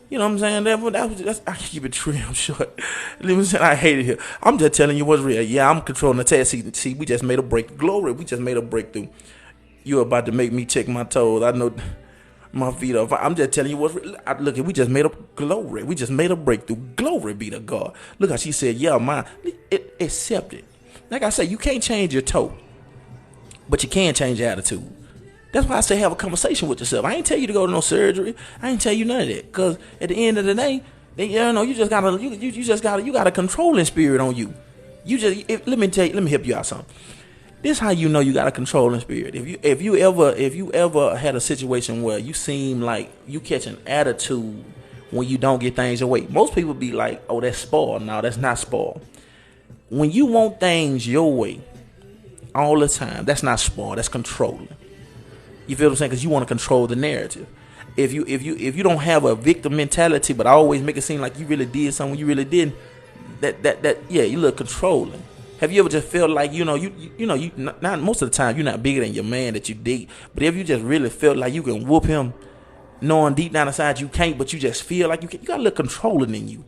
You know what I'm saying? I keep it trim short. Listen, I hate it here. I'm just telling you what's real. Yeah, I'm controlling the test. See, we just made a break. Glory, we just made a breakthrough. You're about to make me check my toes. I know my feet off. I'm just telling you what's real. Look, we just made a glory. We just made a breakthrough. Glory be to God. Look how she said, yeah, mine. Accept it. Like I said, you can't change your toe, but you can change your attitude. That's why I say have a conversation with yourself. I ain't tell you to go to no surgery. I ain't tell you none of that. Cause at the end of the day, you just got a controlling spirit on you. Let me help you out something. This is how you know you got a controlling spirit. If you ever had a situation where you seem like you catch an attitude when you don't get things your way. Most people be like, oh, that's spoiled. No, that's not spoiled. When you want things your way all the time, that's not spoiled. That's controlling. You feel what I'm saying? Because you want to control the narrative. If you don't have a victim mentality, but always make it seem like you really did something you really didn't, you look controlling. Have you ever just felt like you not most of the time you're not bigger than your man that you date, but if you just really felt like you can whoop him, knowing deep down inside you can't, but you just feel like you can, you got a little controlling in you.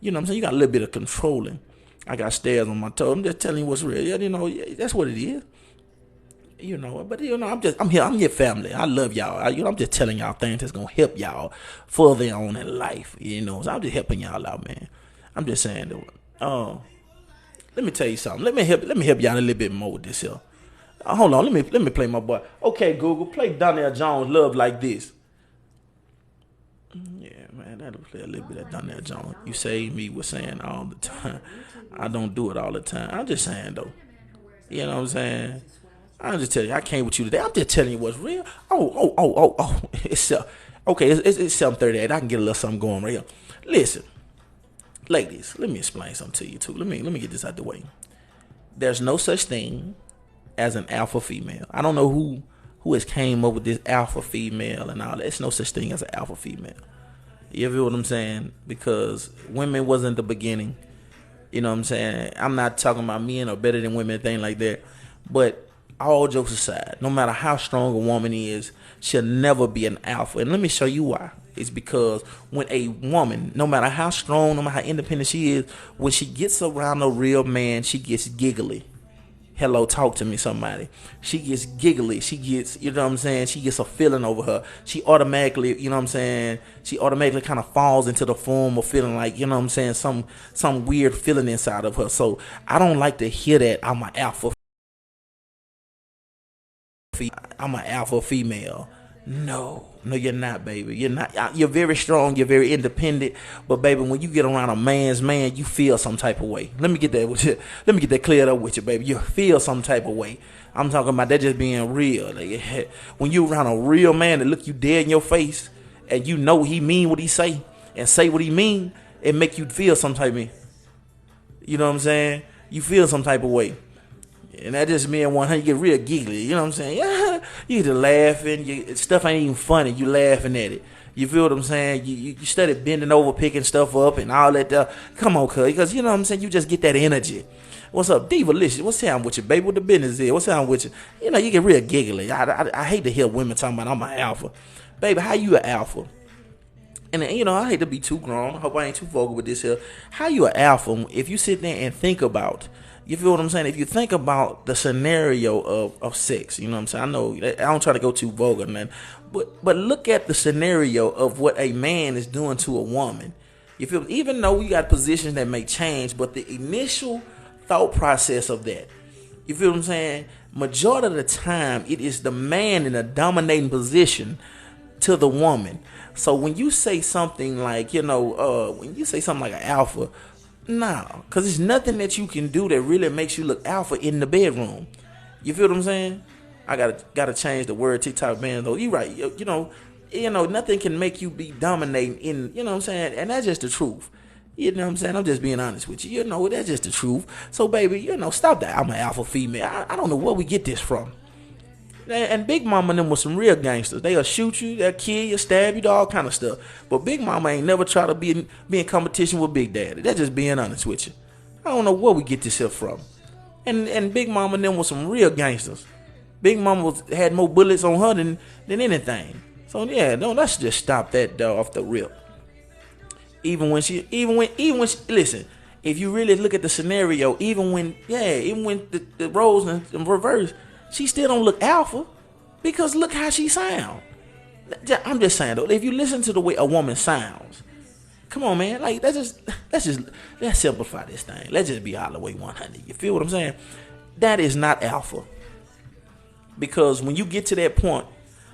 You know what I'm saying? You got a little bit of controlling. I got stairs on my toe. I'm just telling you what's real. That's what it is. But I'm your family. I love y'all. I'm just telling y'all things that's gonna help y'all further on in life. So I'm just helping y'all out, man. I'm just saying though. Let me tell you something. Let me help y'all a little bit more with this here. Hold on. Let me play my boy. Okay, Google, play Donnell Jones "Love Like This." Yeah, man, that'll play a little bit of Donnell Jones. You say me was saying all the time. I don't do it all the time. I'm just saying though. You know what I'm saying? I'm just telling you, I came with you today. I'm just telling you what's real. Oh. It's 7:38. I can get a little something going right here. Listen, ladies, let me explain something to you too. Let me get this out the way. There's no such thing as an alpha female. I don't know who has came up with this alpha female and all that. There's no such thing as an alpha female. You feel what I'm saying? Because women wasn't the beginning. You know what I'm saying? I'm not talking about men are better than women, thing like that. But all jokes aside, no matter how strong a woman is, she'll never be an alpha. And let me show you why. It's because when a woman, no matter how strong, no matter how independent she is, when she gets around a real man, she gets giggly. hello, talk to me, somebody. She gets giggly. She gets, you know what I'm saying? She gets a feeling over her. She automatically, you know what I'm saying? She automatically kind of falls into the form of feeling like, you know what I'm saying? Some weird feeling inside of her. So I don't like to hear that I'm an alpha. I'm an alpha female. No, you're not, baby. You're not. You're very strong. You're very independent. But baby, when you get around a man's man, you feel some type of way. Let me get that with you. Let me get that cleared up with you, baby. You feel some type of way. I'm talking about that just being real. Like, when you around a real man that look you dead in your face, and you know he mean what he say and say what he mean, it make you feel some type of. You know what I'm saying? You feel some type of way. And that just mean 100, you get real giggly. You know what I'm saying? Yeah, you get to laughing. Stuff ain't even funny. You laughing at it. You feel what I'm saying? You started bending over, picking stuff up, and all that. Come on, cuz. Because you know what I'm saying? You just get that energy. What's up, Divalicious? What's down with you, baby? What the business is? What's down with you? You know, you get real giggly. I hate to hear women talking about I'm an alpha. Baby, how you an alpha? And, you know, I hate to be too grown. I hope I ain't too vocal with this here. How you an alpha if you sit there and think about, you feel what I'm saying? If you think about the scenario of sex, you know what I'm saying? I know I don't try to go too vulgar, man. But look at the scenario of what a man is doing to a woman. You feel, even though we got positions that may change, but the initial thought process of that, you feel what I'm saying? Majority of the time, it is the man in a dominating position to the woman. So when you say something like, you know, when you say something like an alpha, nah, because there's nothing that you can do that really makes you look alpha in the bedroom. You feel what I'm saying? I gotta change the word TikTok man though. You right. You know, nothing can make you be dominating in, you know what I'm saying? And that's just the truth. You know what I'm saying? I'm just being honest with you. You know, that's just the truth. So baby, you know, stop that. I'm an alpha female. I don't know where we get this from. And Big Mama and them was some real gangsters. They'll shoot you, they'll kill you, stab you, all kind of stuff. But Big Mama ain't never try to be in competition with Big Daddy. That's just being honest with you. I don't know where we get this here from. And Big Mama and them was some real gangsters. Big Mama had more bullets on her than anything. So yeah, no, let's just stop that off the rip. Even when she listen, if you really look at the scenario, even when the roles in reverse, she still don't look alpha because look how she sound. I'm just saying though, if you listen to the way a woman sounds, come on, man, like let's simplify this thing. Let's just be all the way 100. You feel what I'm saying? That is not alpha. Because when you get to that point,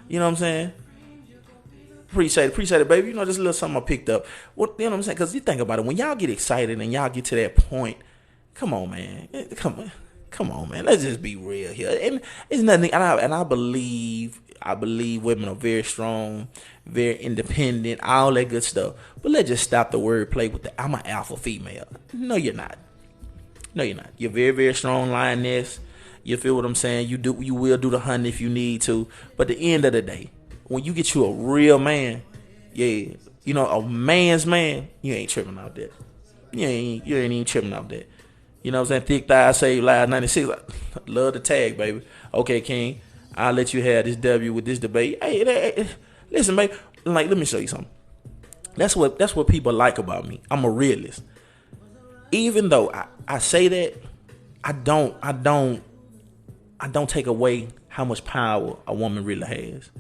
you know what I'm saying? Appreciate it, baby. You know, just a little something I picked up. You know what I'm saying? Because you think about it, when y'all get excited and y'all get to that point, come on, man. Come on, man. Let's just be real here. And it's nothing. And I believe women are very strong, very independent, all that good stuff. But let's just stop the wordplay with the I'm an alpha female. No, you're not. You're very, very strong lioness. You feel what I'm saying? You will do the hunt if you need to. But at the end of the day, when you get you a real man, yeah, you know, a man's man, you ain't tripping out that. You ain't even tripping out that. You know what I'm saying? Thick thighs save lives 96. Love the tag, baby. Okay, King, I'll let you have this W with this debate. Hey, listen, baby. Like, let me show you something. That's what people like about me. I'm a realist. Even though I say that, I don't take away how much power a woman really has.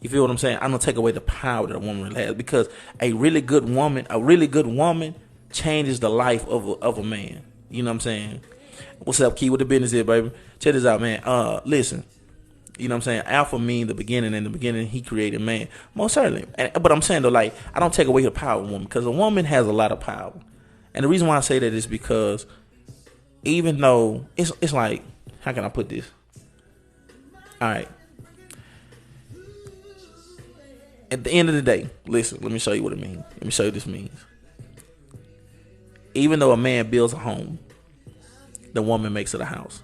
You feel what I'm saying? I don't take away the power that a woman really has, because a really good woman changes the life of a man. You know what I'm saying? What's up, Key? What the business is, baby? Check this out, man. Listen. You know what I'm saying? Alpha mean the beginning. In the beginning, he created man. Most certainly. But I'm saying, though, like, I don't take away the power of a woman, because a woman has a lot of power. And the reason why I say that is because even though it's like, how can I put this? All right. At the end of the day, listen, let me show you what it means. Let me show you what this means. Even though a man builds a home, the woman makes it a house.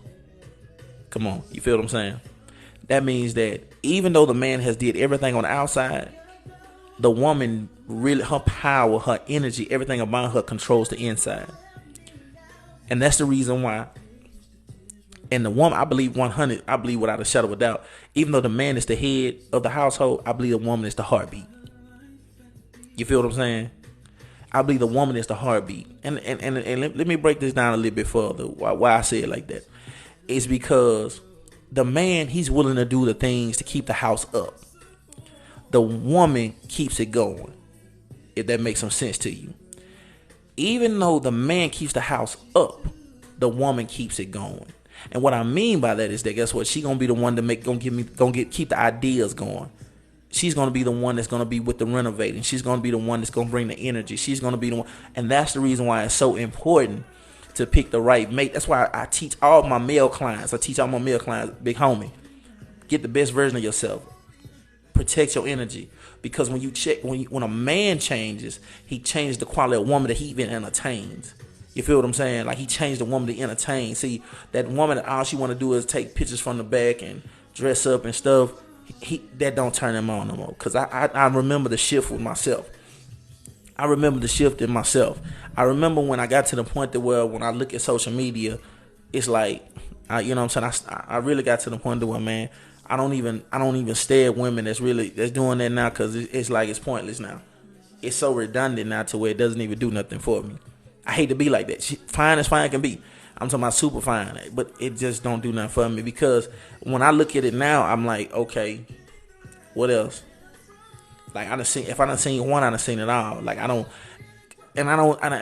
Come on, you feel what I'm saying? That means that even though the man has did everything on the outside, the woman really, her power, her energy, everything about her controls the inside. And that's the reason why. And the woman, I believe 100, I believe without a shadow of a doubt, even though the man is the head of the household, I believe the woman is the heartbeat. You feel what I'm saying? I believe the woman is the heartbeat. And let me break this down a little bit further, why I say it like that. is because the man, he's willing to do the things to keep the house up. The woman keeps it going, if that makes some sense to you. Even though the man keeps the house up, the woman keeps it going. And what I mean by that is that, guess what? She gonna be the one to keep the ideas going. She's gonna be the one that's gonna be with the renovating. She's gonna be the one that's gonna bring the energy. She's gonna be the one, and that's the reason why it's so important to pick the right mate. That's why I teach all my male clients. Big homie, get the best version of yourself. Protect your energy, because when a man changes, he changes the quality of woman that he even entertains. You feel what I'm saying? Like, he changed the woman to entertain. See, that woman, all she want to do is take pictures from the back and dress up and stuff. That don't turn him on no more. Because I remember the shift with myself. I remember the shift in myself. I remember when I got to the point that where when I look at social media, it's like, you know what I'm saying? I really got to the point where, man, I don't even stare at women that's doing that now, because it's like it's pointless now. It's so redundant now to where it doesn't even do nothing for me. I hate to be like that. Fine as fine can be. I'm talking about super fine, but it just don't do nothing for me, because when I look at it now, I'm like, okay, what else? Like, if I done seen one, I done seen it all. Like,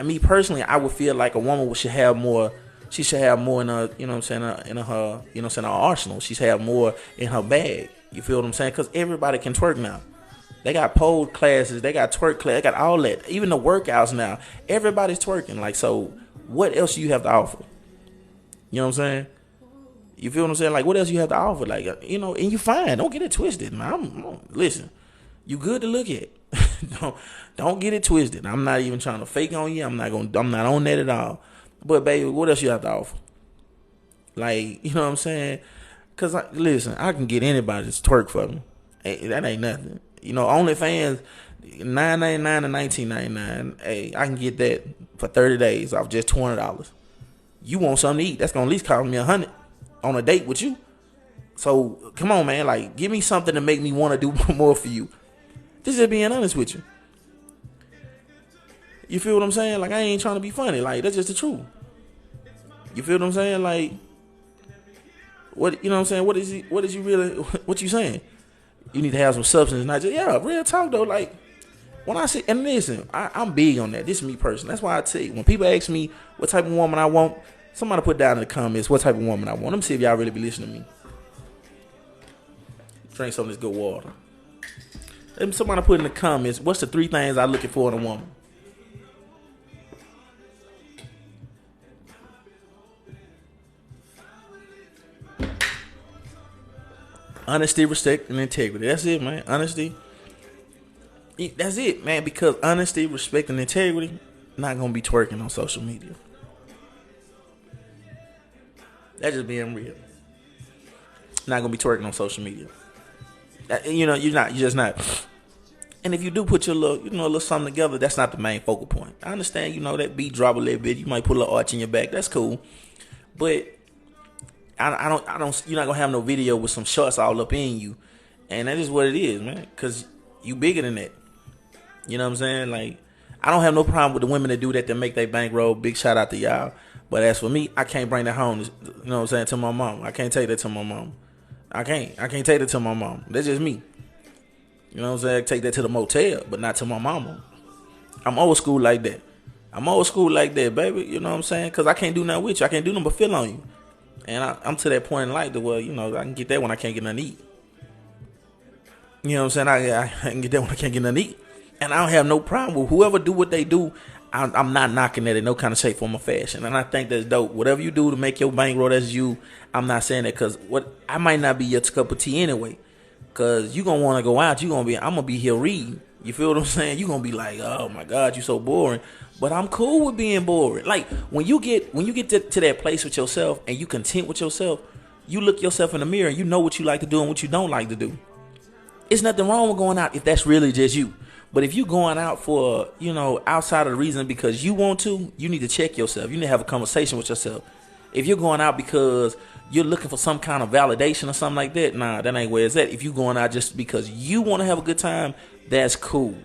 me personally, I would feel like a woman should have more. She should have more in her, you know what I'm saying, in her, you know what I'm saying, her arsenal. She should have more in her bag. You feel what I'm saying? Because everybody can twerk now. They got pole classes, they got twerk class, they got all that. Even the workouts now, everybody's twerking. Like, so what else do you have to offer? You know what I'm saying? You feel what I'm saying? Like, what else you have to offer? Like, you know, and you fine. Don't get it twisted, man. Listen, you good to look at. don't get it twisted. I'm not even trying to fake on you. I'm not on that at all. But baby, what else you have to offer? Like, you know what I'm saying? Cause listen, I can get anybody to twerk for me. That ain't nothing. You know, OnlyFans, $9.99 to $19.99. Hey, I can get that for 30 days off just $20. You want something to eat? That's gonna at least cost me $100 on a date with you. So come on, man. Like, give me something to make me want to do more for you. This is being honest with you. You feel what I'm saying? Like, I ain't trying to be funny. Like, that's just the truth. You feel what I'm saying? Like, what, you know what I'm saying? What you saying? You need to have some substance, not just, yeah, real talk though. Like, when I say, and listen, I'm big on that. This is me personally. That's why I tell you, when people ask me what type of woman I want, somebody put down in the comments what type of woman I want. Let me see if y'all really be listening to me. Drink some of this good water. And somebody put in the comments, what's the 3 things I'm looking for in a woman? Honesty, respect, and integrity. That's it, man. Honesty. That's it, man. Because honesty, respect, and integrity, not gonna be twerking on social media. That's just being real. Not gonna be twerking on social media. You know, you're just not. And if you do put your little something together, that's not the main focal point. I understand, you know, that beat drop a little bit. You might put a little arch in your back. That's cool, but I don't. You're not gonna have no video with some shorts all up in you, and that is what it is, man. Cause you bigger than that. You know what I'm saying? Like, I don't have no problem with the women that do that make their bankroll. Big shout out to y'all. But as for me, I can't bring that home. You know what I'm saying, to my mom. I can't take that to my mom. I can't take that to my mom. That's just me. You know what I'm saying? I take that to the motel, but not to my mama. I'm old school like that. Baby. You know what I'm saying? Because I can't do nothing with you. I can't do nothing but feel on you. And I'm to that point in life that, well, you know, I can get that when I can't get nothing to eat. You know what I'm saying? I can get that when I can't get nothing to eat. And I don't have no problem with whoever do what they do. I'm not knocking that in no kind of shape, form, or fashion. And I think that's dope. Whatever you do to make your bankroll, that's you. I'm not saying that because I might not be your cup of tea anyway. Because you going to want to go out. I'm going to be here reading. You feel what I'm saying? You're going to be like, oh, my God, you so boring. But I'm cool with being boring. Like, when you get to that place with yourself and you content with yourself, you look yourself in the mirror and you know what you like to do and what you don't like to do. It's nothing wrong with going out if that's really just you. But if you going out for, you know, outside of the reason because you want to, you need to check yourself. You need to have a conversation with yourself. If you're going out because you're looking for some kind of validation or something like that, nah, that ain't where it's at. If you're going out just because you want to have a good time, that's cool.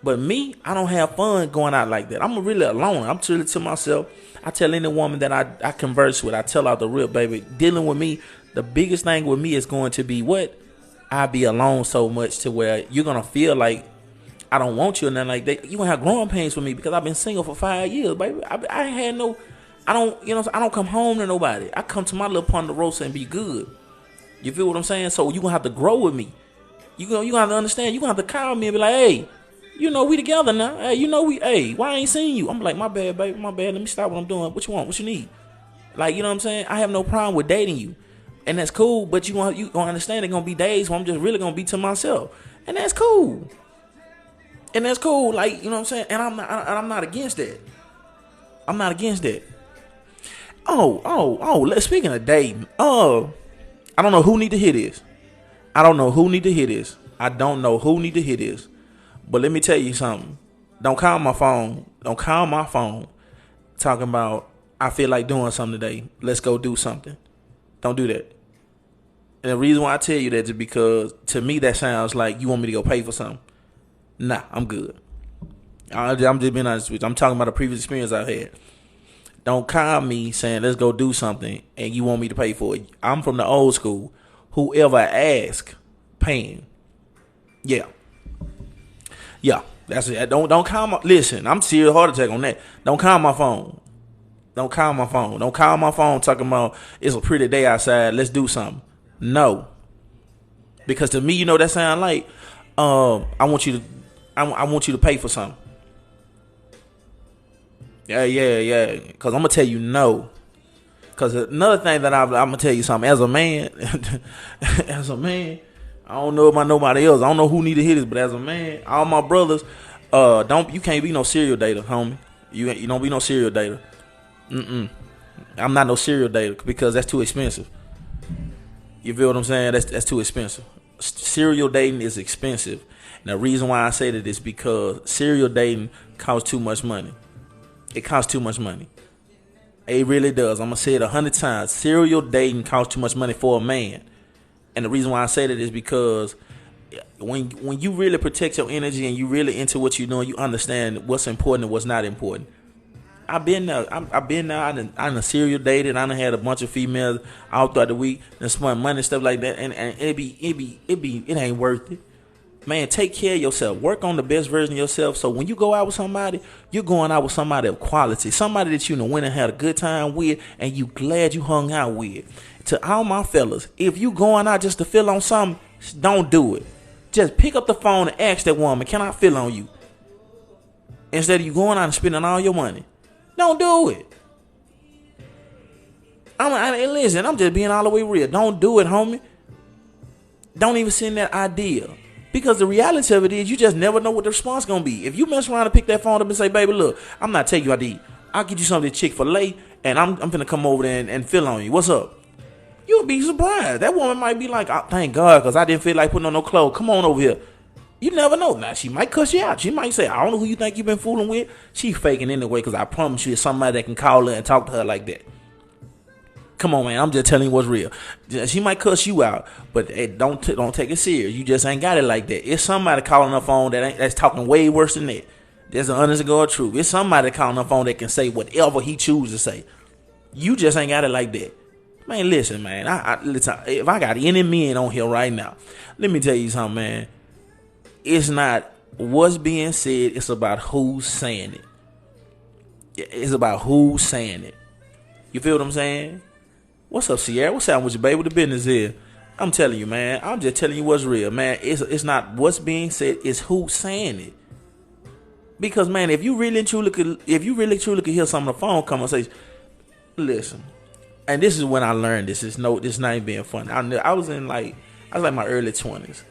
But me, I don't have fun going out like that. I'm really alone. I'm truly to myself. I tell any woman that I converse with, I tell out the real, baby, dealing with me, the biggest thing with me is going to be what? I be alone so much to where you're going to feel like I don't want you or nothing like that. You going to have growing pains with me because I've been single for 5 years, baby. I ain't had no, I don't come home to nobody. I come to my little Ponderosa and be good. You feel what I'm saying? So you're going to have to grow with me. You going to have to understand. You're going to have to call me and be like, hey, we together now. Hey, why I ain't seen you? I'm like, my bad, baby, my bad. Let me stop what I'm doing. What you want? What you need? Like, you know what I'm saying? I have no problem with dating you. And that's cool, but you gonna understand there's gonna be days where I'm just really gonna be to myself. And that's cool. Like, you know what I'm saying? And I'm not against that. I'm not against that. Speaking of dating, I don't know who need to hear this. I don't know who need to hear this. But let me tell you something. Don't call my phone talking about I feel like doing something today. Let's go do something. Don't do that. And the reason why I tell you that is because to me that sounds like you want me to go pay for something. Nah, I'm good. I'm just being honest with you. I'm talking about a previous experience I had. Don't call me saying let's go do something and you want me to pay for it. I'm from the old school. Whoever asks, paying. Yeah, that's it. Don't call listen, I'm serious heart attack on that. Don't call my phone. Don't call my phone talking about it's a pretty day outside. Let's do something. No. Because to me, that sound like I want you to pay for something. Yeah. Because I'm going to tell you no. Because another thing that I'm going to tell you something. As a man, I don't know about nobody else. I don't know who need to hear this, but as a man, all my brothers, you can't be no serial dater, homie. You don't be no serial dater. I'm not no serial dater because that's too expensive. You feel what I'm saying? That's too expensive. Serial dating is expensive. And the reason why I say that is because serial dating costs too much money. It costs too much money. It really does. I'm going to say it 100 times. Serial dating costs too much money for a man. And the reason why I say that is because when you really protect your energy and you really into what you're doing, you understand what's important and what's not important. I've been there. I done serial dated. I done had a bunch of females all throughout the week and spent money and stuff like that. And it ain't worth it. Man, take care of yourself. Work on the best version of yourself. So when you go out with somebody, you're going out with somebody of quality. Somebody that you went and had a good time with and you glad you hung out with. To all my fellas, if you going out just to feel on something, don't do it. Just pick up the phone and ask that woman, can I feel on you? Instead of you going out and spending all your money. Don't do it. Listen, I'm just being all the way real. Don't do it, homie. Don't even send that idea. Because the reality of it is you just never know what the response going to be. If you mess around and pick that phone up and say, baby, look, I'm not taking you ID. I'll get you something at Chick-fil-A and I'm finna come over there and feel on you. What's up? You'll be surprised. That woman might be like, oh, thank God, because I didn't feel like putting on no clothes. Come on over here. You never know. Now, she might cuss you out. She might say, I don't know who you think you've been fooling with. She faking anyway, because I promise you it's somebody that can call her and talk to her like that. Come on, man. I'm just telling you what's real. She might cuss you out, but hey, don't take it serious. You just ain't got it like that. It's somebody calling her phone that's talking way worse than that. There's an honest to God truth. It's somebody calling her phone that can say whatever he chooses to say. You just ain't got it like that. Man, listen, man. Listen, if I got any men on here right now, let me tell you something, man. It's not what's being said. It's about who's saying it. It's about who's saying it. You feel what I'm saying? What's up, Sierra? What's up with you, baby? What the business is? I'm telling you, man. I'm just telling you what's real, man. It's not what's being said. It's who's saying it. Because, man, if you really truly could hear some of the phone conversation, listen. And this is when I learned this. This not even being funny. I was like my early 20s.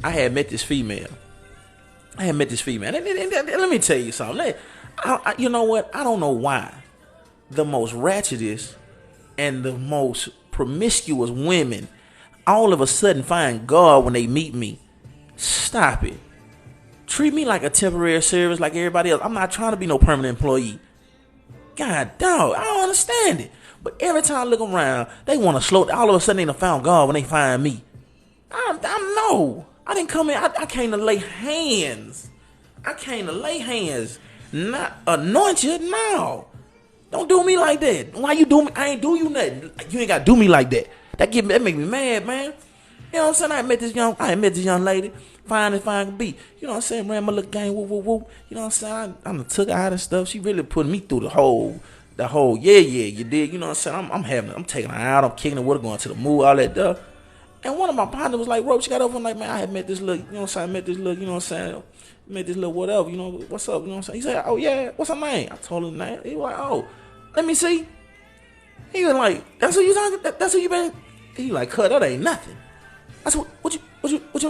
I had met this female. And let me tell you something. You know what? I don't know why the most ratchetest and the most promiscuous women all of a sudden find God when they meet me. Stop it. Treat me like a temporary service like everybody else. I'm not trying to be no permanent employee. God, dog, I don't understand it. But every time I look around, they want to slow. All of a sudden, they done found God when they find me. I didn't come in. I came to lay hands I came to lay hands, not anoint you. No. Don't do me like that. Why you do me? I ain't do you nothing. You ain't gotta do me like that. That make me mad, man. You know what I'm saying? I met this young lady, fine as fine can be. You know what I'm saying? Ran my little game, whoop, whoop, whoop. You know what I'm saying? I took her out and stuff. She really put me through the whole, yeah, you did. You know what I'm saying? I'm taking her out. I'm kicking her with her, going to the mood, all that stuff. And one of my partners was like, Rope, she got over and like, man, I had met this little, you know what I'm saying? I met this little, you know what I'm saying? Met this little whatever, you know, what's up? You know what I'm saying? He said, oh, yeah, what's her name? I told him the name. He was like, oh, let me see. He was like, that's who you talking? That's who you been? He like, cut, that ain't nothing. I said, what you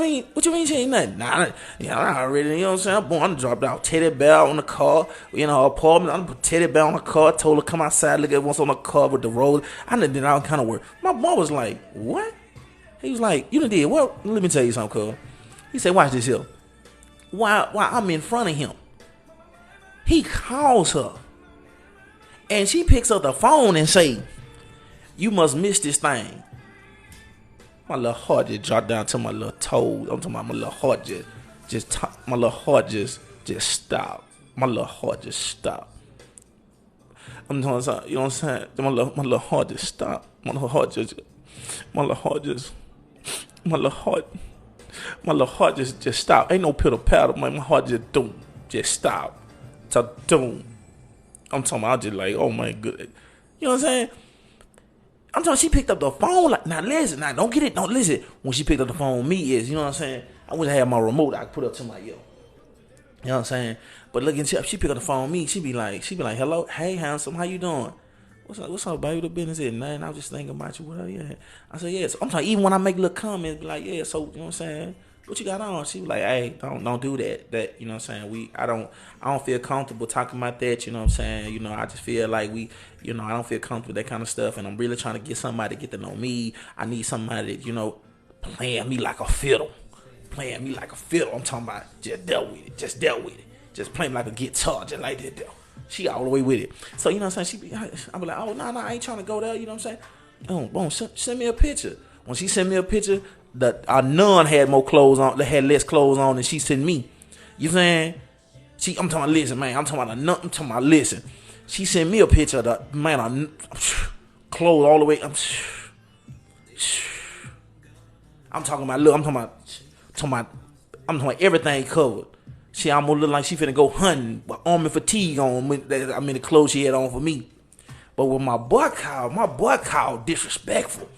mean? What you mean she ain't nothing? Nah, I already, you know what I'm saying? I dropped out teddy bear on the car, you know, apartment. I put teddy bear on the car, told her come outside, look at what's on the car with the road. I done did all kind of work. My mom was like, what? He was like, you done did what? Let me tell you something, cuz. He said, watch this here. While I'm in front of him, he calls her. And she picks up the phone and say, you must miss this thing. My little heart just dropped down to my little toes. I'm talking about my little heart my little heart just stopped. My little heart just stopped. I'm talking about, you know what I'm saying? My little heart just stopped. My little heart just stopped. Ain't no pitter paddle, man. My heart just stopped. So doom. I'm talking about, I just like, oh my goodness. You know what I'm saying? I'm talking, she picked up the phone. Like, now listen, don't get it, don't listen. When she picked up the phone, you know what I'm saying? I wish I had my remote, I could put up to my ear. You know what I'm saying? But look, she pick up the phone, she be like, hello, hey, handsome, how you doing? What's up, baby? The business is nothing. I was just thinking about you. What up, yeah? I said, yeah. So I'm talking, even when I make little comments, be like, yeah, so, you know what I'm saying? What you got on? She was like, hey, don't do that. That, you know what I'm saying? I don't feel comfortable talking about that, you know what I'm saying? You know, I just feel like I don't feel comfortable with that kind of stuff, and I'm really trying to get somebody to get to know me. I need somebody that, you know, playing me like a fiddle. I'm talking about just dealt with it. Just playing like a guitar, just like that, though. She all the way with it. So, you know what I'm saying? I be like, oh, no, I ain't trying to go there, you know what I'm saying? Boom, send me a picture. When she sent me a picture, our nun had more clothes on, they had less clothes on than she sent me. You saying? I'm talking about, listen, man. I'm talking about, listen. She sent me a picture of the, man, clothes all the way. I'm talking about everything covered. She almost looked like she finna go hunting with army fatigue on. The clothes she had on for me. But when my boy called disrespectful.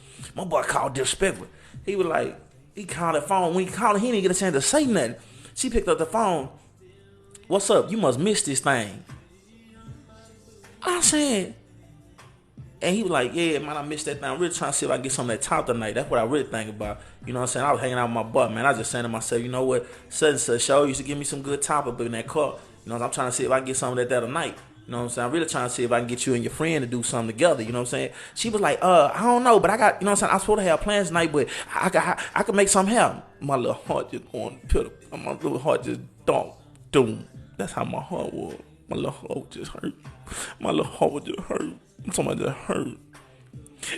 He was like, he called the phone. When he called, he didn't get a chance to say nothing. She picked up the phone. What's up? You must miss this thing. I said, and he was like, yeah, man, I missed that thing. I'm really trying to see if I can get some of that top tonight. That's what I really think about. You know what I'm saying? I was hanging out with my butt, man. I was just saying to myself, you know what? Such show used to give me some good top up in that car. You know, I'm trying to see if I can get some of that tonight. You know what I'm saying? I'm really trying to see if I can get you and your friend to do something together. You know what I'm saying? She was like, I don't know, but I got, you know what I'm saying? I'm supposed to have plans tonight, but I can make something happen. My little heart just going pitter. My little heart just doom. That's how my heart was. My little heart just hurt. My little heart just hurt. I'm talking about just hurt. You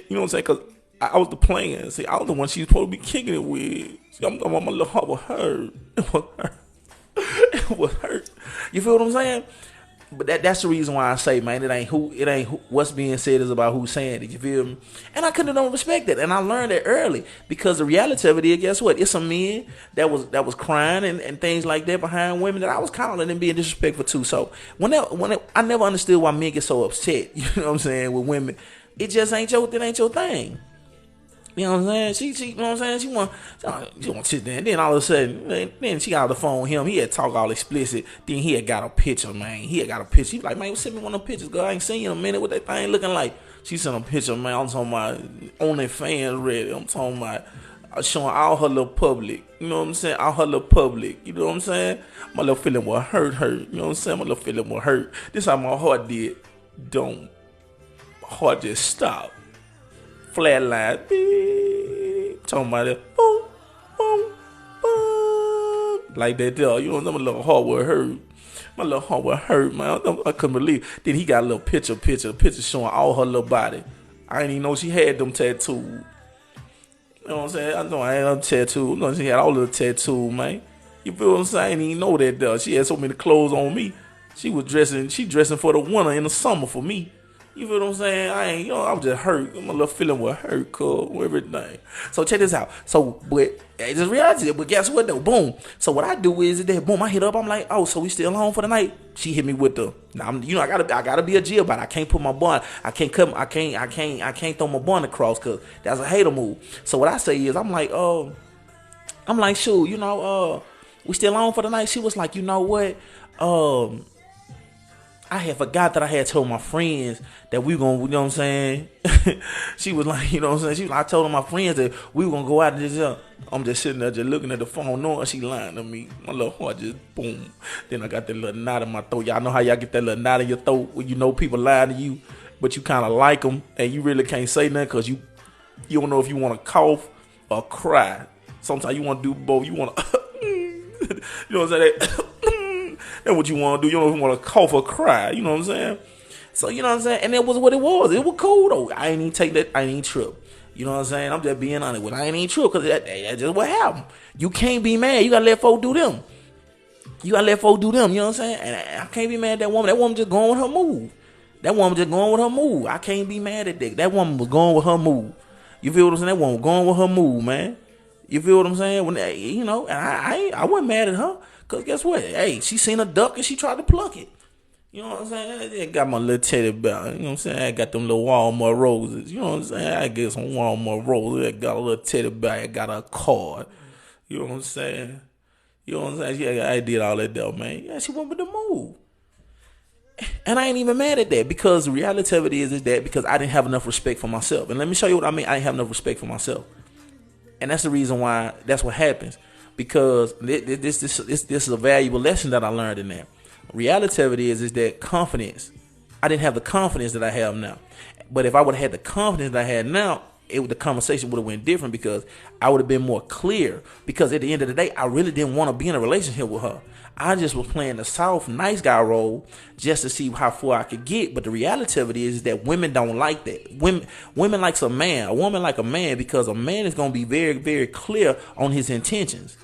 know what I'm saying? Because I was the plan. See, I was the one she was supposed to be kicking it with. See, I'm talking about my little heart was hurt. It was hurt. You feel what I'm saying? But that's the reason why I say, man, it ain't what's being said is about who's saying it. You feel me? And I couldn't don't respect it, and I learned it early because the reality of it is, guess what? It's some men that was crying and things like that behind women that I was calling and being disrespectful to. So I never understood why men get so upset. You know what I'm saying with women? It just ain't your thing. You know what I'm saying? She you know what I'm saying? She want to sit there. And then all of a sudden, then she got on the phone with him. He had talk all explicit. Then he had got a picture, man. He was like, man, send me one of the pictures, girl. I ain't seen you in a minute. What that thing looking like? She sent a picture, man. I'm talking about OnlyFans ready. I'm talking about showing all her little public. You know what I'm saying? All her little public. You know what I'm saying? My little feeling was hurt. You know what I'm saying? My little feeling was hurt. This how my heart did. My heart just stopped. Flatline, beep, talking about it, boom, boom, boom, like that there. You know, my little heart was hurt. My little heart was hurt, man. I couldn't believe. Then he got a little picture showing all her little body. I didn't even know she had them tattoos. You know what I'm saying? I know I had them tattoos. You know, she had all the tattoos, man. You feel what I'm saying? I didn't even know that though. She had so many clothes on me. She dressing for the winter and the summer for me. You feel what I'm saying? I was just hurt. My little feeling was hurt, cuz, everything. So check this out. So, but it's just reality. But guess what though? Boom. So what I do is that boom, I hit up. I'm like, oh, so we still home for the night? She hit me with the. Now, I gotta be a jailbite. I can't put my bond. I can't throw my bond across because that's a hater move. So what I say is, I'm like, shoot, we still on for the night. She was like, you know what? I had forgot that I had told my friends that we were going to, you know what I'm saying? She was like, you know what I'm saying? I told my friends that we were going to go out and just, I'm just sitting there just looking at the phone knowing she lying to me. My little heart just boom. Then I got that little knot in my throat. Y'all know how y'all get that little knot in your throat when you know people lying to you, but you kind of like them and you really can't say nothing because you don't know if you want to cough or cry. Sometimes you want to do both. You want to, you know what I'm saying? That's what you want to do. You don't want to cough or cry. You know what I'm saying? So, you know what I'm saying? And that was what it was. It was cool, though. I ain't even take that. I ain't even trip. You know what I'm saying? I'm just being honest with it. I ain't even trip because that's just what happened. You can't be mad. You got to let folk do them. You know what I'm saying? And I can't be mad at that woman. That woman just going with her move. I can't be mad at that. That woman was going with her move. You feel what I'm saying? That woman was going with her move, man. You feel what I'm saying? When and I wasn't mad at her. Because guess what? Hey, she seen a duck and she tried to pluck it. You know what I'm saying? I got my little teddy bear. You know what I'm saying? I got them little Walmart roses. You know what I'm saying? I get some Walmart roses. I got a little teddy bear. I got a card. You know what I'm saying? Yeah, I did all that though, man. Yeah, she went with the move. And I ain't even mad at that because the reality of it is that because I didn't have enough respect for myself. And let me show you what I mean. I didn't have enough respect for myself. And that's the reason why that's what happens. Because this is a valuable lesson that I learned in that. Reality of it is that confidence. I didn't have the confidence that I have now. But if I would have had the confidence that I had now, the conversation would have went different because I would have been more clear. Because at the end of the day, I really didn't want to be in a relationship with her. I just was playing the soft, nice guy role just to see how far I could get. But the reality of it is that women don't like that. Women likes a man. A woman like a man because a man is going to be very, very clear on his intentions.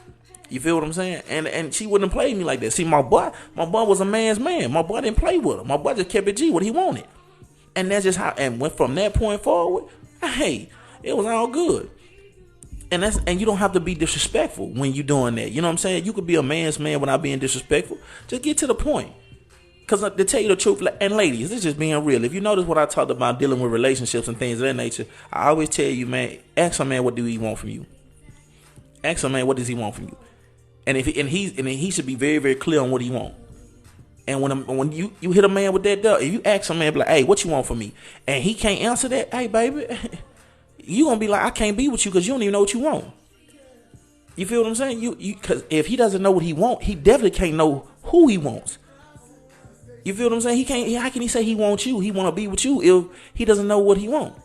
You feel what I'm saying? And she wouldn't play me like that. See, my boy was a man's man. My boy didn't play with her. My boy just kept it G what he wanted. And that's just how, and went from that point forward, hey, it was all good. And you don't have to be disrespectful when you're doing that. You know what I'm saying? You could be a man's man without being disrespectful. Just get to the point. Because to tell you the truth, and ladies, this is just being real. If you notice what I talked about dealing with relationships and things of that nature, I always tell you, man, ask a man what do he want from you. Ask a man what does he want from you. And he should be very, very clear on what he want. And when you hit a man with that, if you ask a man, be like, hey, what you want from me? And he can't answer that, hey, baby, you gonna be like, I can't be with you because you don't even know what you want. You feel what I'm saying? Because if he doesn't know what he wants, he definitely can't know who he wants. You feel what I'm saying? He can't. How can he say he wants you? He want to be with you if he doesn't know what he wants.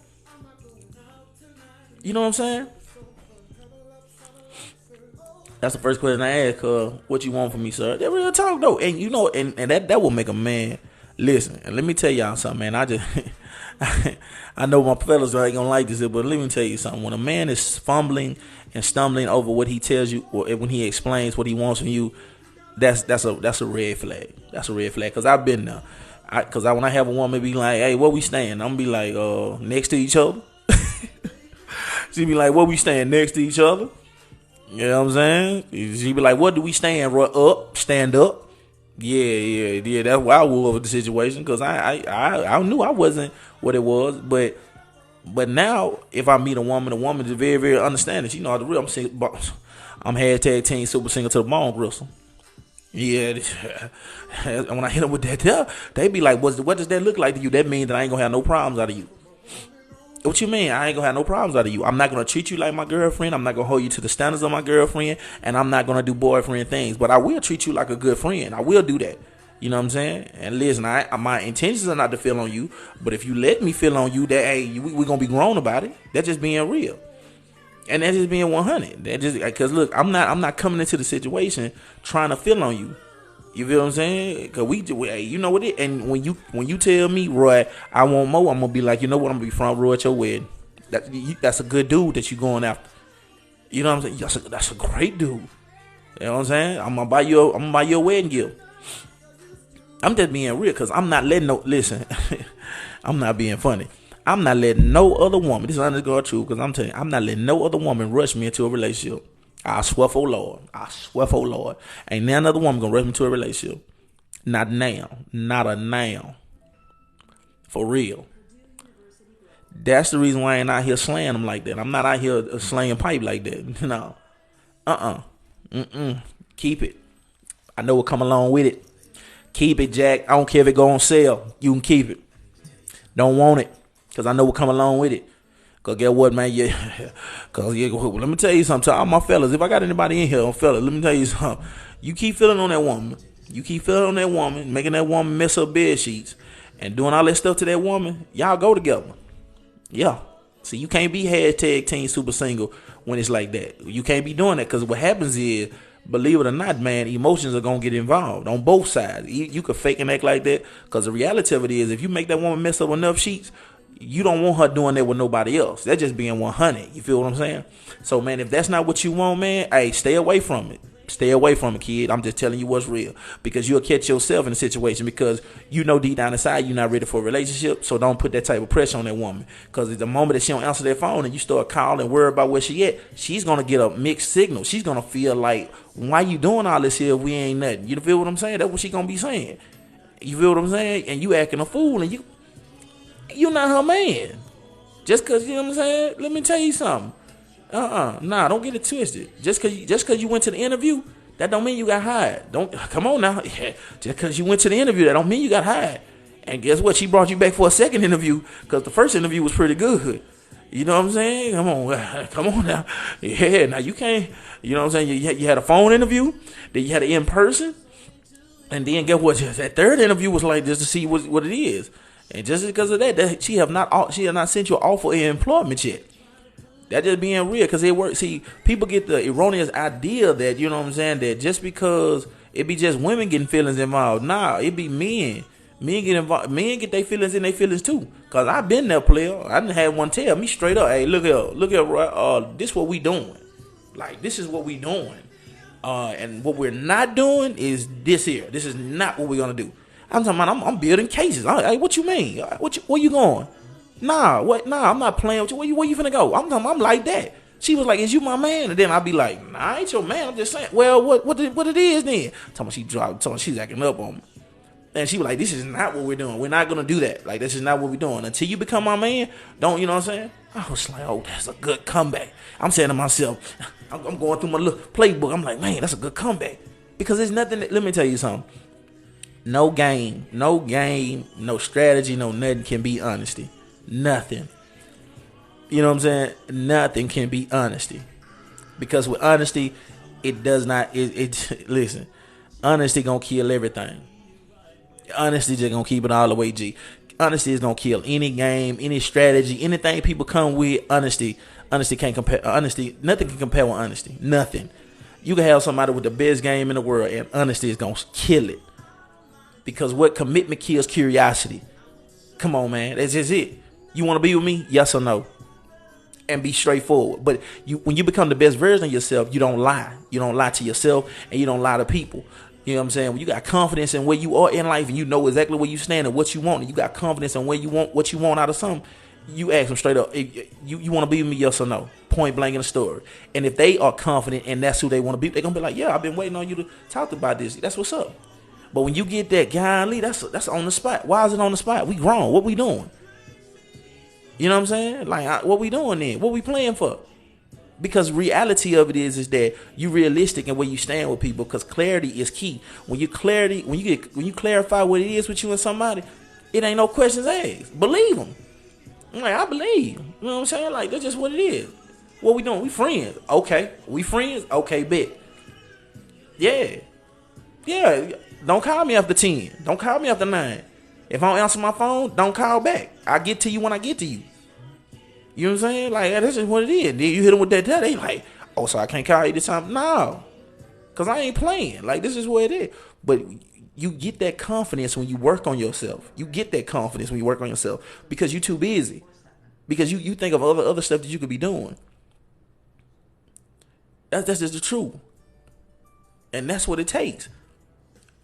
You know what I'm saying? That's the first question I ask her. What you want from me, sir? That real talk though, and you know, and that will make a man listen. And let me tell y'all something, man. I know my fellas ain't gonna like this, but let me tell you something. When a man is fumbling and stumbling over what he tells you, or when he explains what he wants from you, that's a red flag. That's a red flag. Cause I've been there. When I have a woman be like, "Hey, where we staying?" I'm gonna be like, next to each other." She be like, "Where we staying next to each other?" You know what I'm saying? She be like, "What do we stand up? Stand up?" Yeah. That's why I was over the situation because I knew I wasn't what it was, but now if I meet a woman is very, very understanding. She know how to real. I'm hashtag team super single to the bone gristle. Yeah, when I hit them with that, they be like, "What does that look like to you?" That means that I ain't gonna have no problems out of you. What you mean? I ain't gonna have no problems out of you. I'm not gonna treat you like my girlfriend. I'm not gonna hold you to the standards of my girlfriend, and I'm not gonna do boyfriend things. But I will treat you like a good friend. I will do that. You know what I'm saying? And listen, my intentions are not to feel on you, but if you let me feel on you, that hey, we're gonna be grown about it. That's just being real, and that's just being 100. That just because look, I'm not coming into the situation trying to feel on you. You feel what I'm saying? Cause you know what it. And when you tell me, Roy, I want more, I'm gonna be like, you know what? I'm gonna be front row at your wedding. That's a good dude that you going after. You know what I'm saying? That's a great dude. You know what I'm saying? I'm gonna buy you a wedding gift. I'm just being real because I'm not letting listen. I'm not being funny. I'm not letting no other woman. This is honest God truth because I'm telling you, I'm not letting no other woman rush me into a relationship. I swear for Lord. Ain't none other woman gonna rush me to a relationship. Not now. Not a now. For real. That's the reason why I ain't out here slaying them like that. I'm not out here slaying pipe like that. No. Keep it. I know what come along with it. Keep it, Jack. I don't care if it go on sale. You can keep it. Don't want it. Because I know what come along with it. Because guess what, man? Let me tell you something. To all my fellas, if I got anybody in here, fellas, let me tell you something. You keep feeling on that woman. You keep feeling on that woman, making that woman mess up bed sheets, and doing all that stuff to that woman, y'all go together. Yeah. See, you can't be hashtag teen super single when it's like that. You can't be doing that because what happens is, believe it or not, man, emotions are going to get involved on both sides. You could fake and act like that because the reality of it is if you make that woman mess up enough sheets, you don't want her doing that with nobody else. That's just being 100. You feel what I'm saying? So, man, if that's not what you want, man, hey, stay away from it. Stay away from it, kid. I'm just telling you what's real because you'll catch yourself in a situation because you know deep down inside you're not ready for a relationship. So don't put that type of pressure on that woman because the moment that she don't answer that phone and you start calling and worry about where she at, she's going to get a mixed signal. She's going to feel like, why you doing all this here if we ain't nothing? You feel what I'm saying? That's what she going to be saying. You feel what I'm saying? And you acting a fool and you're not her man. Just because, you know what I'm saying? Let me tell you something. Nah, don't get it twisted. Just cause you went to the interview, that don't mean you got hired. Don't come on now. Yeah, just cause you went to the interview, that don't mean you got hired. And guess what? She brought you back for a second interview because the first interview was pretty good. You know what I'm saying? Come on now. Yeah, now you can't. You know what I'm saying? You had a phone interview, then you had an in person, and then guess what? That third interview was like just to see what it is. And just because of that, she have not sent you an offer of employment yet. That just being real because it works. See, people get the erroneous idea that, you know what I'm saying, that just because it be just women getting feelings involved. Nah, it be men. Men get involved. Men get their feelings in their feelings too. Because I've been there, player. I didn't have one tell me straight up, hey, look here, this what we doing. Like, this is what we doing. And what we're not doing is this here. This is not what we're going to do. I'm talking about, I'm building cases. Hey, what you mean? Where you going? Nah, I'm not playing with you. Where you finna go? I'm like that. She was like, is you my man? And then I'd be like, nah, I ain't your man. I'm just saying, well, what it is then? Talking she's acting up on me. And she was like, this is not what we're doing. We're not going to do that. Like, this is not what we're doing. Until you become my man, don't, you know what I'm saying? I was like, oh, that's a good comeback. I'm saying to myself, I'm going through my little playbook. I'm like, man, that's a good comeback. Because there's nothing, let me tell you something. No game, no strategy, no nothing can be honesty. Nothing. You know what I'm saying? Nothing can be honesty. Because with honesty, it does not, listen, honesty gonna kill everything. Honesty just gonna keep it all the way G. Honesty is gonna kill any game, any strategy, anything people come with. Honesty can't compare. Honesty, nothing can compare with honesty. Nothing. You can have somebody with the best game in the world, and honesty is gonna kill it. Because what commitment kills curiosity. Come on, man. That's just it. You want to be with me? Yes or no? And be straightforward. But when you become the best version of yourself, you don't lie. You don't lie to yourself and you don't lie to people. You know what I'm saying? When you got confidence in where you are in life and you know exactly where you stand and what you want, and you got confidence in where you want what you want out of something, you ask them straight up, you want to be with me? Yes or no? Point blank in the story. And if they are confident and that's who they want to be, they're going to be like, yeah, I've been waiting on you to talk about this. That's what's up. But when you get that golly, that's on the spot. Why is it on the spot? We grown. What we doing? You know what I'm saying? Like, what we doing then? What we playing for? Because reality of it is that you realistic in where you stand with people. Because clarity is key. When you clarify what it is with you and somebody, it ain't no questions asked. Believe them. Like, I believe. You know what I'm saying? Like, that's just what it is. What we doing? We friends. Okay. We friends? Okay, bet. Yeah. Yeah. Don't call me after 10. Don't call me after 9. If I don't answer my phone, don't call back. I get to you when I get to you. You know what I'm saying? Like, that's just what it is. Then you hit them with that, they like, oh, so I can't call you this time? No. Because I ain't playing. Like, this is what it is. But you get that confidence when you work on yourself. You get that confidence when you work on yourself. Because you're too busy. Because you think of other stuff that you could be doing. That's just the truth. And that's what it takes.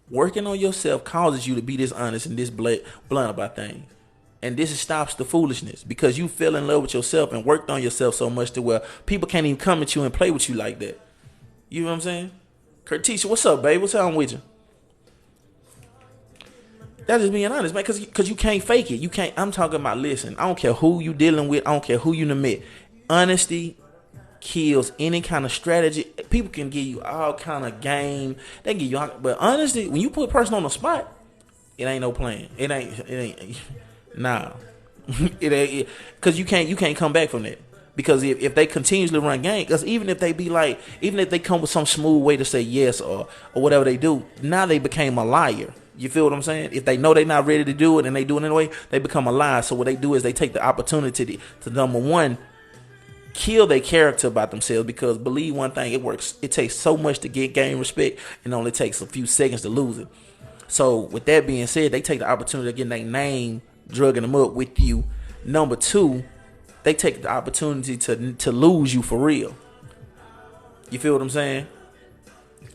Working on yourself causes you to be this honest and this blunt about things. And this stops the foolishness because you fell in love with yourself and worked on yourself so much to where people can't even come at you and play with you like that. You know what I'm saying? Curtisha, what's up, babe? What's up with you? That's just being honest, man, because you can't fake it. You can't. I'm talking about, listen, I don't care who you dealing with. I don't care who you met. Honesty kills any kind of strategy. People can give you all kind of game. They can give you, but honestly, when you put a person on the spot, it ain't no plan. It ain't. Nah. It ain't, because you can't come back from that. Because if they continuously run game, because even if they come with some smooth way to say yes or whatever they do, now they became a liar. You feel what I'm saying? If they know they're not ready to do it and they do it anyway, they become a liar. So what they do is they take the opportunity to number one, kill their character about themselves, because believe one thing, it works. It takes so much to gain respect, and only takes a few seconds to lose it. So with that being said, they take the opportunity to get their name drugging them up with you. Number two, they take the opportunity to lose you for real. You feel what I'm saying?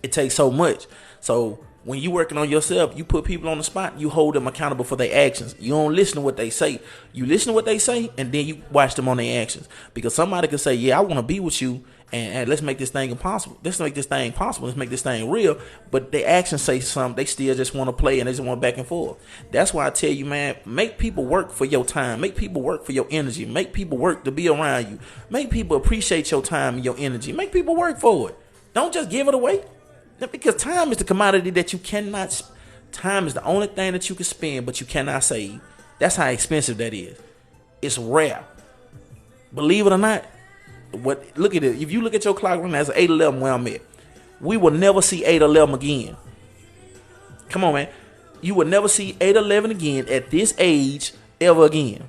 It takes so much. So when you working on yourself, you put people on the spot, you hold them accountable for their actions. You don't listen to what they say. You listen to what they say, and then you watch them on their actions. Because somebody can say, yeah, I want to be with you, and let's make this thing impossible. Let's make this thing possible. Let's make this thing real. But their actions say something. They still just want to play, and they just want back and forth. That's why I tell you, man, make people work for your time. Make people work for your energy. Make people work to be around you. Make people appreciate your time and your energy. Make people work for it. Don't just give it away. Because time is the commodity that you cannot. Time is the only thing that you can spend, but you cannot save. That's how expensive that is. It's rare. Believe it or not. Look at it. If you look at your clock right now, it's 8:11 where I'm at. We will never see 8:11 again. Come on, man. You will never see 8:11 again at this age ever again.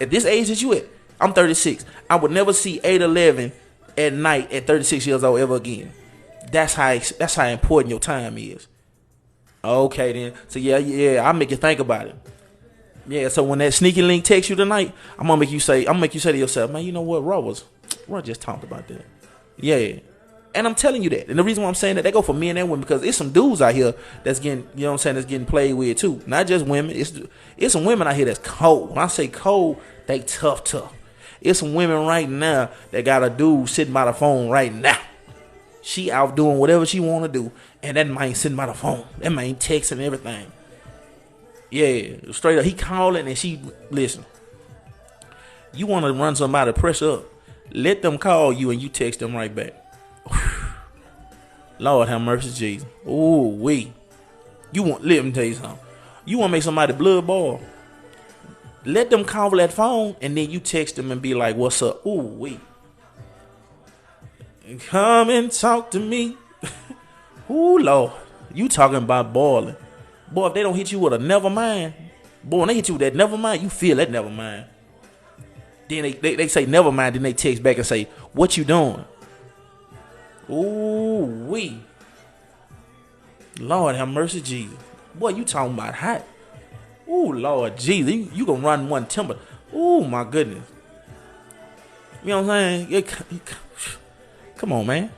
At this age that you at, I'm 36. I would never see 8:11 at night at 36 years old ever again. That's how important your time is. Okay, then. So yeah, I'll make you think about it. Yeah, so when that sneaky link texts you tonight, I'm gonna make you say to yourself, man, you know what, Raw just talked about that. Yeah. And I'm telling you that. And the reason why I'm saying that, they go for men and women, because it's some dudes out here that's getting, you know what I'm saying, that's getting played with too. Not just women. It's some women out here that's cold. When I say cold, they tough. It's some women right now that got a dude sitting by the phone right now. She out doing whatever she want to do, and that man sitting by the phone. That man texting everything. Yeah, straight up. He calling and she listen. You want to run somebody, press up. Let them call you and you text them right back. Lord have mercy, Jesus. Ooh, wee. Let me tell you something. You want to make somebody blood boil. Let them call that phone and then you text them and be like, what's up? Ooh, wee. Come and talk to me. Ooh, Lord. You talking about boiling. Boy, if they don't hit you with a never mind, boy, when they hit you with that never mind, you feel that never mind. Then they say never mind, then they text back and say, what you doing? Ooh, wee. Lord have mercy, Jesus. Boy, you talking about hot. Ooh, Lord Jesus. You gonna run one timber. Ooh, my goodness. You know what I'm saying? Come on, man.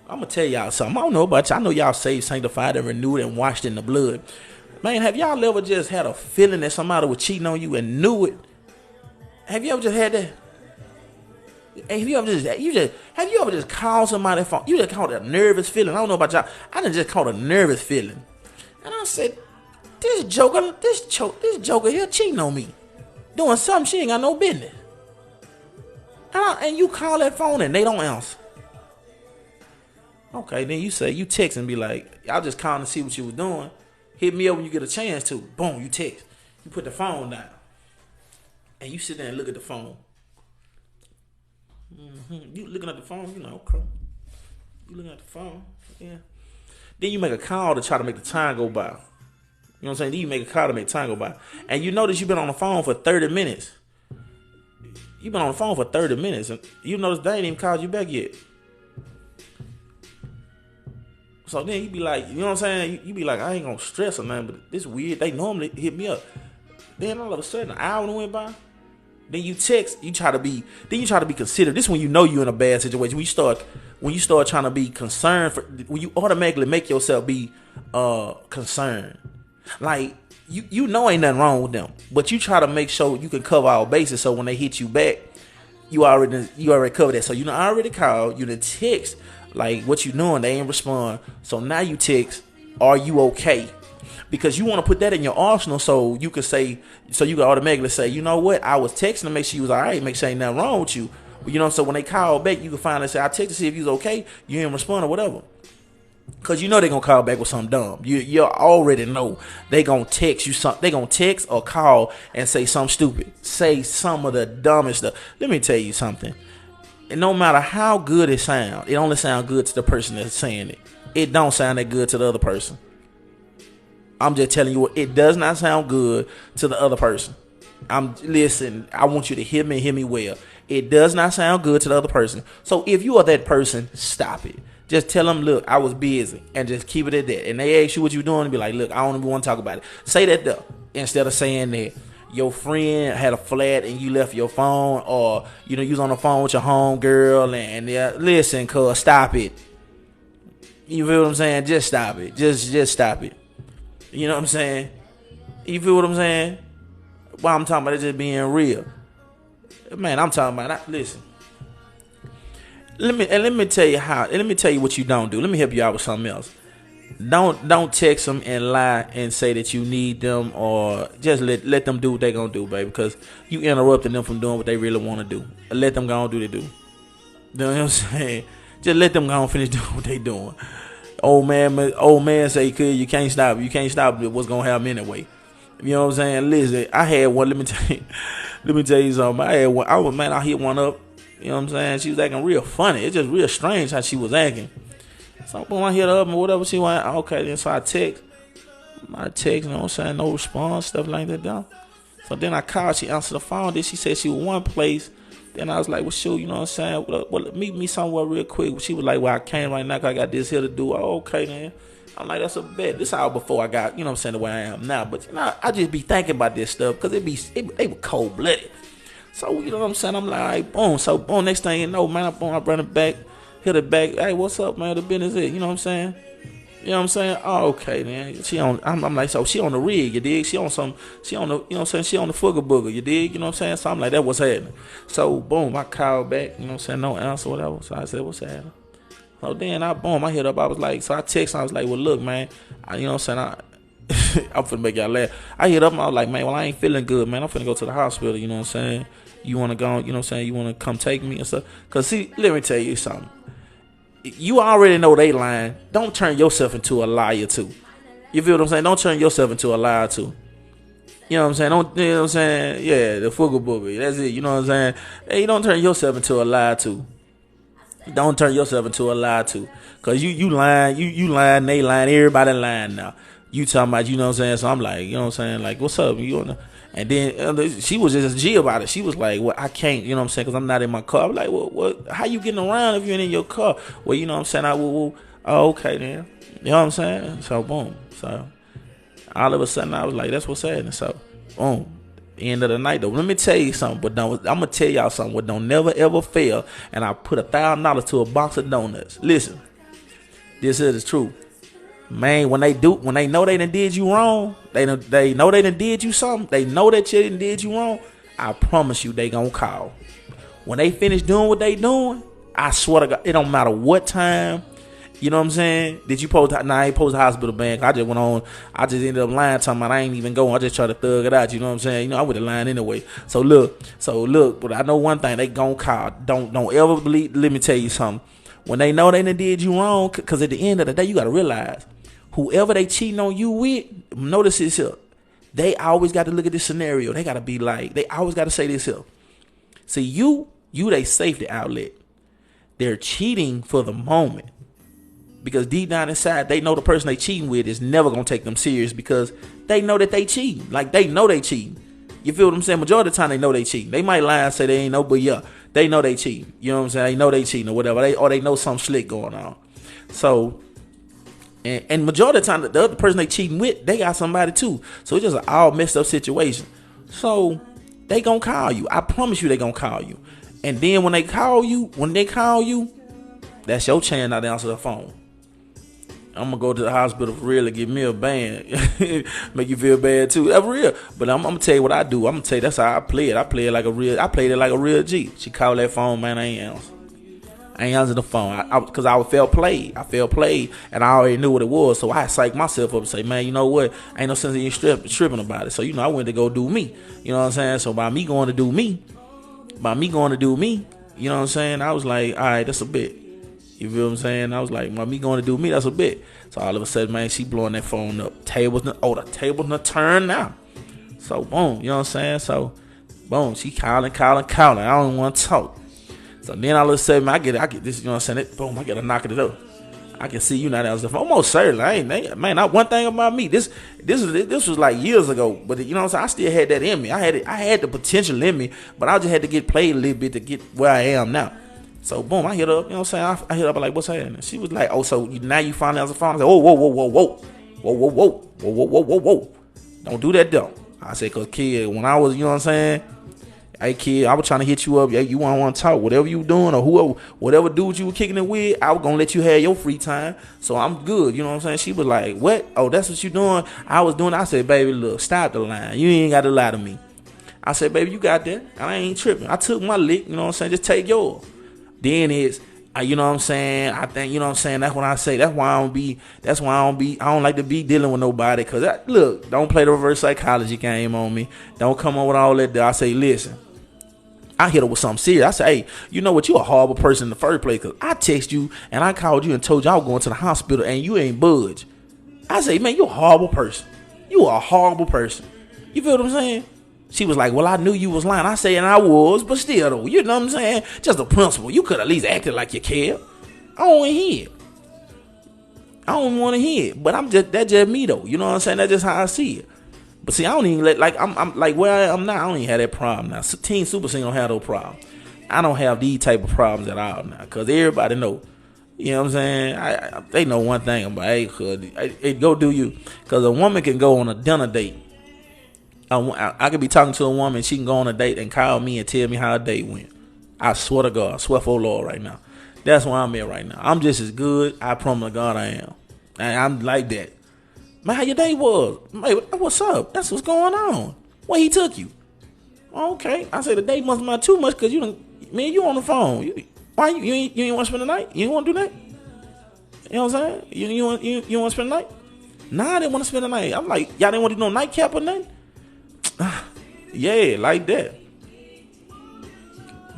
I'm going to tell y'all something. I don't know about you. I know y'all saved, sanctified, and renewed, and washed in the blood. Man, have y'all ever just had a feeling that somebody was cheating on you and knew it? Have you ever just had that? Have you ever just called somebody phone? You just called it a nervous feeling. I don't know about y'all. I done just called a nervous feeling. And I said, this joker here cheating on me. Doing something she ain't got no business. And you call that phone and they don't answer. Okay, then you text and be like, I'll just call and see what you was doing. Hit me up when you get a chance to. Boom, you text. You put the phone down. And you sit there and look at the phone. You looking at the phone, you know, okay. You looking at the phone, yeah. Then you make a call to try to make the time go by. You know what I'm saying? Then you make a call to make time go by. And you notice you've been on the phone for 30 minutes. You've been on the phone for 30 minutes. And you notice they ain't even called you back yet. So then you be like, you know what I'm saying? You be like, I ain't gonna stress or nothing, but this weird. They normally hit me up. Then all of a sudden, an hour went by. Then you text, you try to be considerate. This is when you know you're in a bad situation. When you start trying to be concerned when you automatically make yourself be concerned. Like you know ain't nothing wrong with them, but you try to make sure you can cover all bases. So when they hit you back, you already covered that. So you know I already called, you done text like what you doing, they ain't respond. So now you text, are you okay? Because you want to put that in your arsenal so you can automatically say, you know what, I was texting to make sure you was all right, make sure ain't nothing wrong with you. You know, so when they call back, you can finally say, I texted to see if you was okay, you didn't respond or whatever. Because you know they're going to call back with something dumb. You already know they going to text you something. They going to text or call and say something stupid. Say some of the dumbest stuff. Let me tell you something. And no matter how good it sounds, it only sounds good to the person that's saying it. It don't sound that good to the other person. I'm just telling you what, it does not sound good to the other person. Listen, I want you to hear me well. It does not sound good to the other person. So if you are that person, stop it. Just tell them, look, I was busy, and just keep it at that. And they ask you what you're doing, and be like, look, I don't even want to talk about it. Say that though, instead of saying that your friend had a flat and you left your phone, or you was on the phone with your home girl, and listen, cuz, stop it. You feel what I'm saying? Just stop it. Just stop it. You know what I'm saying? You feel what I'm saying? Well, I'm talking about it just being real. Man, I'm talking about listen. Let me tell you how. Let me tell you what you don't do. Let me help you out with something else. Don't text them and lie and say that you need them, or just let them do what they gonna do, baby. Because you interrupting them from doing what they really want to do. Let them go and do what they do. You know what I'm saying? Just let them go and finish doing what they doing. Old man say, "Kid, you can't stop. You can't stop what's gonna happen anyway." You know what I'm saying? Listen, I had one. Let me tell you something. I had one. I hit one up. You know what I'm saying? She was acting real funny. It's just real strange how she was acting. So boom, I hit her up and whatever she want. Okay, then so I text. You know what I'm saying? No response, stuff like that. Down. So then I called. She answered the phone. Then she said she was one place. Then I was like, well, shoot, you know what I'm saying? Well, meet me somewhere real quick. She was like, well, I can't right now because I got this here to do. Oh, okay, then. I'm like, that's a bet. This all before I got, you know what I'm saying, the way I am now. But, I just be thinking about this stuff because they were cold-blooded. So, you know what I'm saying? I'm like, boom. So, boom, next thing you know, man, I run it back, hit it back. Hey, what's up, man? The business is, you know what I'm saying? You know what I'm saying? Oh, okay, then. I'm like, so she on the rig, you dig? She on the, you know what I'm saying? She on the booger, you dig? You know what I'm saying? So I'm like, that what's happening. So, boom, I called back, you know what I'm saying? No answer, whatever. So I said, what's happening? So then I hit up. I was like, so I texted. I was like, well, look, man, you know what I'm saying? I'm finna make y'all laugh. I hit up and I was like, man, well, I ain't feeling good, man. I'm finna go to the hospital, you know what I'm saying? You wanna go, you know what I'm saying? You wanna come take me and stuff? Cause see, let me tell you something. You already know they lying. Don't turn yourself into a liar too. You feel what I'm saying? Don't turn yourself into a liar too. You know what I'm saying? Don't, you know what I'm saying? Yeah, the foogle boogie. That's it. You know what I'm saying? Hey, don't turn yourself into a liar too. Don't turn yourself into a liar too. Cause you lying, you lying, they lying, everybody lying now. You talking about, you know what I'm saying? So I'm like, you know what I'm saying? Like, what's up? You wanna? And then she was just G about it. She was like, well, I can't, you know what I'm saying? Cause I'm not in my car. I'm like, well, what? How you getting around if you ain't in your car? Well, you know what I'm saying? Oh, okay then. You know what I'm saying? So boom. So all of a sudden I was like, that's what's happening. So boom. End of the night though. Let me tell you something, but I'm gonna tell y'all something. What don't never ever fail. And I put $1,000 to a box of donuts. Listen, this is the truth, man. When they know they done did you wrong, they know they done did you something. They know that you done did you wrong. I promise you, they gonna call. When they finish doing what they doing, I swear to God, it don't matter what time. You know what I'm saying? Did you post? Nah, I ain't post the hospital bank. I just went on. I just ended up lying, talking about I ain't even going. I just tried to thug it out. You know what I'm saying? I would have lied anyway. So look. But I know one thing. They gon' call. Don't ever believe. Let me tell you something. When they know they done did you wrong, because at the end of the day, you got to realize, whoever they cheating on you with, notice this here. They always got to look at this scenario. They got to be like, they always got to say this here. See, you they safety outlet. They're cheating for the moment. Because deep down inside, they know the person they cheating with is never going to take them serious because they know that they cheating. Like, they know they cheating. You feel what I'm saying? Majority of the time, they know they cheating. They might lie and say they ain't know, but yeah, they know they cheating. You know what I'm saying? They know they cheating or whatever. They know something slick going on. So, and majority of the time, the other person they cheating with, they got somebody too. So, it's just an all messed up situation. So, they gonna call you. I promise you they gonna call you. And then when they call you, that's your chance not to answer the phone. I'm gonna go to the hospital for real and give me a band. Make you feel bad too. That's real. But I'm gonna tell you what I do. I'm gonna tell you that's how I play it. I played it like a real G. She called that phone, man, I ain't answer the phone. Cause I felt played. And I already knew what it was. So I psyched myself up and say, man, you know what? Ain't no sense in you stripping about it. So, I went to go do me. You know what I'm saying? So by me going to do me, you know what I'm saying? I was like, all right, that's a bit. You feel what I'm saying? I was like, by me going to do me, that's a bit. So all of a sudden, man, she blowing that phone up. The table's not turned now. So boom, you know what I'm saying? So boom, she calling. I don't want to talk. So then all of a sudden, man, I get this, you know what I'm saying? Boom, I get a knock it up. I can see you now. That was the phone. Almost certainly. Man, one thing about me, this was like years ago, but you know what I'm saying? I still had that in me. I had the potential in me, but I just had to get played a little bit to get where I am now. So boom, I hit up, you know what I'm saying? I hit up like, what's happening? She was like, oh, so now you finally answer the phone. I said, whoa. Don't do that though. I said, cause kid, when I was, you know what I'm saying? Hey kid, I was trying to hit you up. Yeah, you want to talk, whatever you doing or whatever dude you were kicking it with, I was gonna let you have your free time. So I'm good, you know what I'm saying? She was like, what? Oh, that's what you doing? I was doing. I said, baby, look, stop the line. You ain't got to lie to me. I said, baby, you got that. I ain't tripping. I took my lick, you know what I'm saying? Just take yours. Then it's, you know what I'm saying? I think, you know what I'm saying? That's when I say, I don't like to be dealing with nobody. Cause look, don't play the reverse psychology game on me. Don't come on with all that. I say, listen, I hit her with something serious. I say, hey, you know what? You a horrible person in the first place. Cause I text you and I called you and told you I was going to the hospital and you ain't budge. I say, man, you a horrible person. You a horrible person. You feel what I'm saying? She was like, well, I knew you was lying. I say, and I was, but still, though, you know what I'm saying? Just a principle. You could at least acted like you cared. I don't want to hear it. I don't want to hear it. But that's just me, though. You know what I'm saying? That's just how I see it. But see, I don't even I'm like where I am now, I don't even have that problem now. Team Super Sing don't have no problem. I don't have these type of problems at all now. Because everybody know. You know what I'm saying? They know one thing about, hey, go do you. Because a woman can go on a dinner date. I could be talking to a woman, she can go on a date and call me and tell me how a date went. I swear to God, I swear for Lord right now. That's where I'm at right now. I'm just as good, I promise to God I am. And I'm like that. Man, how your day was? Man, what's up? That's what's going on. Where he took you? Okay. I said the day must not too much because you on the phone. Why you ain't want to spend the night? You ain't want to do that? You know what I'm saying? You want to spend the night? Nah, I didn't want to spend the night. I'm like, y'all didn't want to do no nightcap or nothing? Yeah, like that.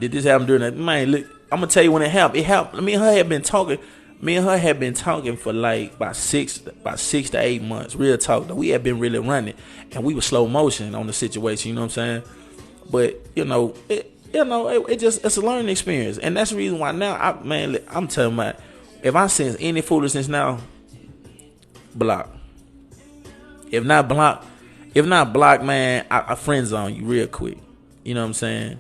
Did this happen during that? Man, look, I'm gonna tell you when it happened. It happened. Me and her had been talking for like about 6 to 8 months. Real talk. Though. We had been really running, and we were slow motion on the situation. You know what I'm saying? But it's a learning experience, and that's the reason why now I'm telling you, if I sense any foolishness now, block. If not block, man, I friend zone you real quick. You know what I'm saying?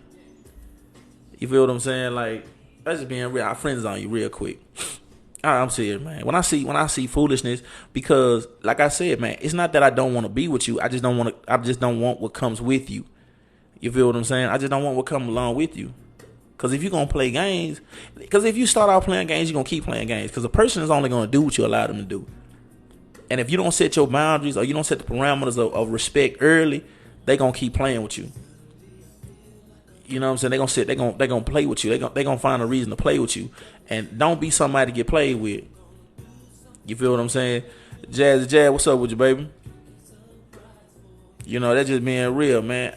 You feel what I'm saying? Like, that's just being real. I friend zone you real quick. I'm serious, man. When I see foolishness, because like I said, man, it's not that I don't want to be with you. I just don't want what comes with you. You feel what I'm saying? I just don't want what comes along with you. Because if you're going to play games, because if you start out playing games, you're going to keep playing games. Because a person is only going to do what you allow them to do. And if you don't set your boundaries or you don't set the parameters of respect early, they gonna keep playing with you. You know what I'm saying? They gonna play with you. They gonna find a reason to play with you. And don't be somebody to get played with. You feel what I'm saying? Jazz, what's up with you, baby? You know, that's just being real, man.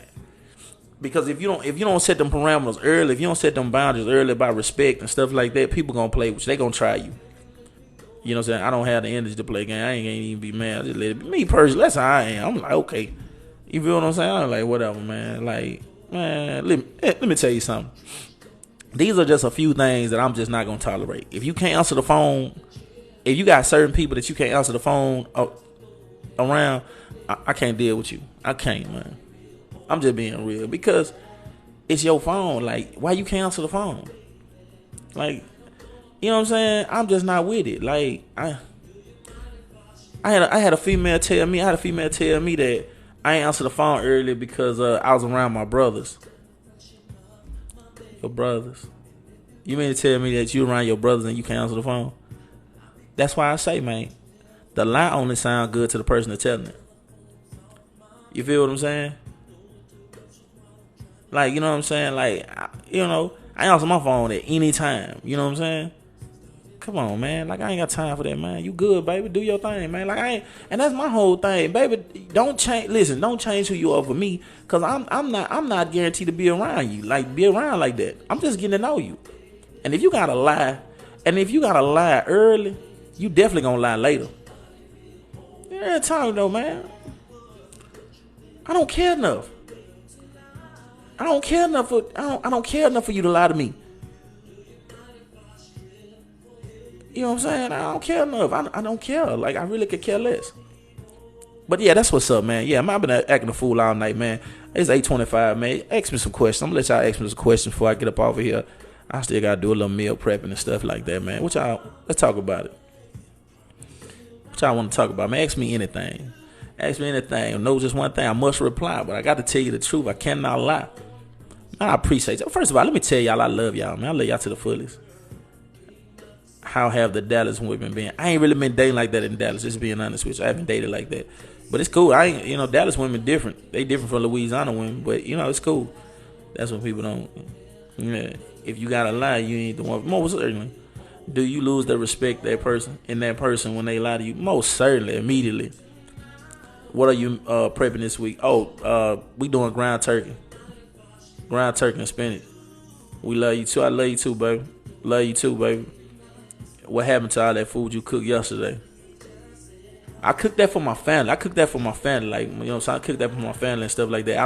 Because if you don't set them parameters early, if you don't set them boundaries early about respect and stuff like that, people gonna play with you. They gonna try you. You know what I'm saying? I don't have the energy to play game. I ain't even be mad. I just let it be. Me personally, that's how I am. I'm like, okay. You feel what I'm saying? I'm like, whatever, man. Like, man, let me tell you something. These are just a few things that I'm just not going to tolerate. If you can't answer the phone, if you got certain people that you can't answer the phone around, I can't deal with you. I can't, man. I'm just being real. Because it's your phone. Like, why you can't answer the phone? Like, you know what I'm saying? I'm just not with it. Like I had a female tell me that I ain't answer the phone earlier because I was around my brothers. Your brothers. You mean to tell me that you around your brothers and you can't answer the phone? That's why I say, man, the lie only sound good to the person that's telling it. You feel what I'm saying? Like, you know what I'm saying? Like, I answer my phone at any time. You know what I'm saying? Come on, man. Like, I ain't got time for that, man. You good, baby. Do your thing, man. Like, and that's my whole thing, baby. Don't change. Listen, don't change who you are for me, cause I'm not guaranteed to be around you. Like, be around like that. I'm just getting to know you. And if you gotta lie, early, you definitely gonna lie later. Yeah, time though, man. I don't care enough. I don't care enough for you to lie to me. You know what I'm saying? I don't care enough. I don't care. Like, I really could care less. But yeah, that's what's up, man. Yeah, I've been acting a fool all night, man. It's 8:25, man. Ask me some questions. I'm gonna let y'all ask me some questions before I get up off of here. I still gotta do a little meal prepping and stuff like that, man. Let's talk about it. What y'all want to talk about, man? Ask me anything. Ask me anything. No, just one thing. I must reply, but I got to tell you the truth. I cannot lie. Man, I appreciate y'all. First of all, let me tell y'all I love y'all, man. I love y'all to the fullest. How have the Dallas women been? I ain't really been dating like that in Dallas, just being honest with you. I haven't dated like that. But it's cool. Dallas women different. They different from Louisiana women, but it's cool. That's what people don't. Yeah. If you gotta lie, you ain't the one. Most certainly. Do you lose the respect that person when they lie to you? Most certainly, immediately. What are you prepping this week? We doing ground turkey. Ground turkey and spinach. We love you too. I love you too, baby. Love you too, baby. What happened to all that food you cooked yesterday? I cooked that for my family. Like, I cooked that for my family and stuff like that. I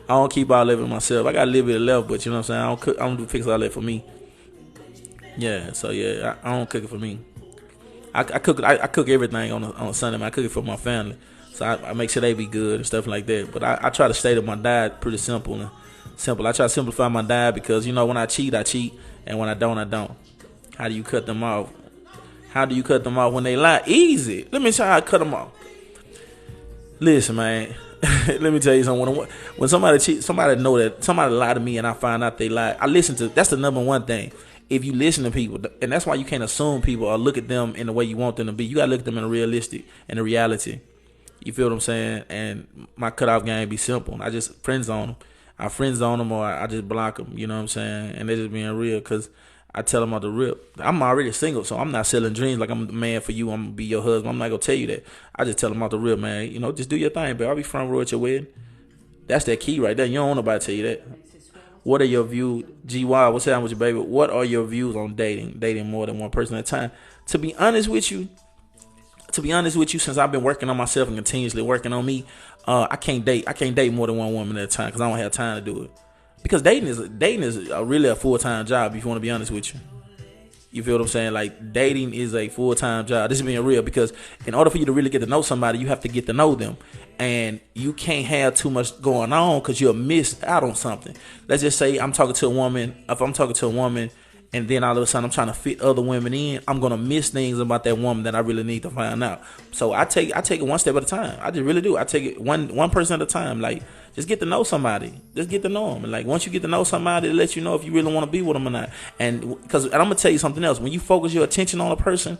don't keep all of it myself. I got a little bit left, but you know what I'm saying? I don't fix all that for me. Yeah, so yeah, I don't cook it for me. I cook everything on a Sunday, man. I cook it for my family. So I make sure they be good and stuff like that. But I try to stay to my diet pretty simple. I try to simplify my diet because, when I cheat, I cheat. And when I don't, I don't. How do you cut them off? How do you cut them off when they lie? Easy. Let me show you how I cut them off. Listen, man. Let me tell you something. When somebody cheat, somebody lie to me and I find out they lie, I listen to. That's the number one thing. If you listen to people, and that's why you can't assume people or look at them in the way you want them to be. You gotta look at them in the reality. You feel what I'm saying? And my cutoff game be simple. I just friend zone them. I friend zone them or I just block them. You know what I'm saying? And they're just being real because I tell them off the rip. I'm already single, so I'm not selling dreams like I'm the man for you. I'm gonna be your husband. I'm not gonna tell you that. I just tell them off the rip, man. Just do your thing, babe. I'll be front row at your wedding. That's that key right there. You don't want nobody to tell you that. What are your views, GY? What's happening with you, baby? What are your views on dating more than one person at a time? To be honest with you, since I've been working on myself and continuously working on me, I can't date more than one woman at a time because I don't have time to do it. Because dating is really a full-time job, if you want to be honest with you. You feel what I'm saying? Like, dating is a full-time job. This is being real because in order for you to really get to know somebody, you have to get to know them. And you can't have too much going on because you'll miss out on something. Let's just say I'm talking to a woman. If I'm talking to a woman and then all of a sudden I'm trying to fit other women in, I'm going to miss things about that woman that I really need to find out. So I take it one step at a time. I just really do. I take it one person at a time. Like, just get to know somebody. Just get to know them. And like, once you get to know somebody, it lets you know if you really want to be with them or not. And I'm going to tell you something else. When you focus your attention on a person,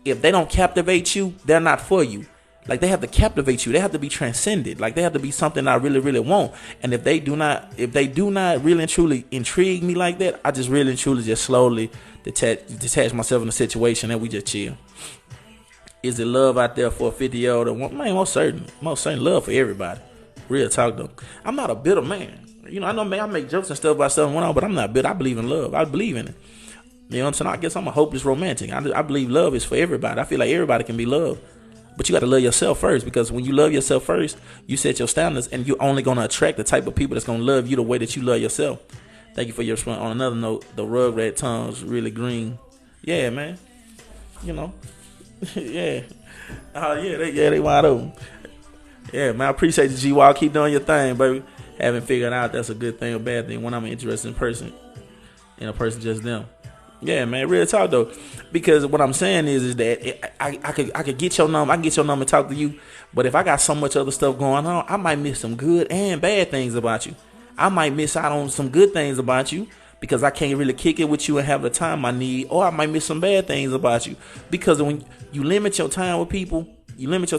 if they don't captivate you, they're not for you. Like, they have to captivate you. They have to be transcended. Like, they have to be something I really, really want. And if they do not really and truly intrigue me like that, I just really and truly just slowly detach myself in the situation and we just chill. Is it love out there for a 50-year-old? Man, most certain love for everybody. Real talk though. I'm not a bitter man. I know, man, I make jokes and stuff about stuff going on, but I'm not bitter. I believe in love. I believe in it. You know what I'm saying? I guess I'm a hopeless romantic. I believe love is for everybody. I feel like everybody can be loved. But you got to love yourself first, because when you love yourself first, you set your standards and you're only going to attract the type of people that's going to love you the way that you love yourself. Thank you for your response. On another note, the Rugrat tongue's really green. Yeah, man. Yeah. They wide open. Yeah, man, I appreciate you, G-Wall. Keep doing your thing, baby. Haven't figured out that's a good thing or bad thing when I'm interested in a person just them. Yeah, man, real talk though, because what I'm saying is that I could get your number, I can get your number and talk to you, but if I got so much other stuff going on, I might miss some good and bad things about you. I might miss out on some good things about you because I can't really kick it with you and have the time I need, or I might miss some bad things about you because when you limit your time with people, you limit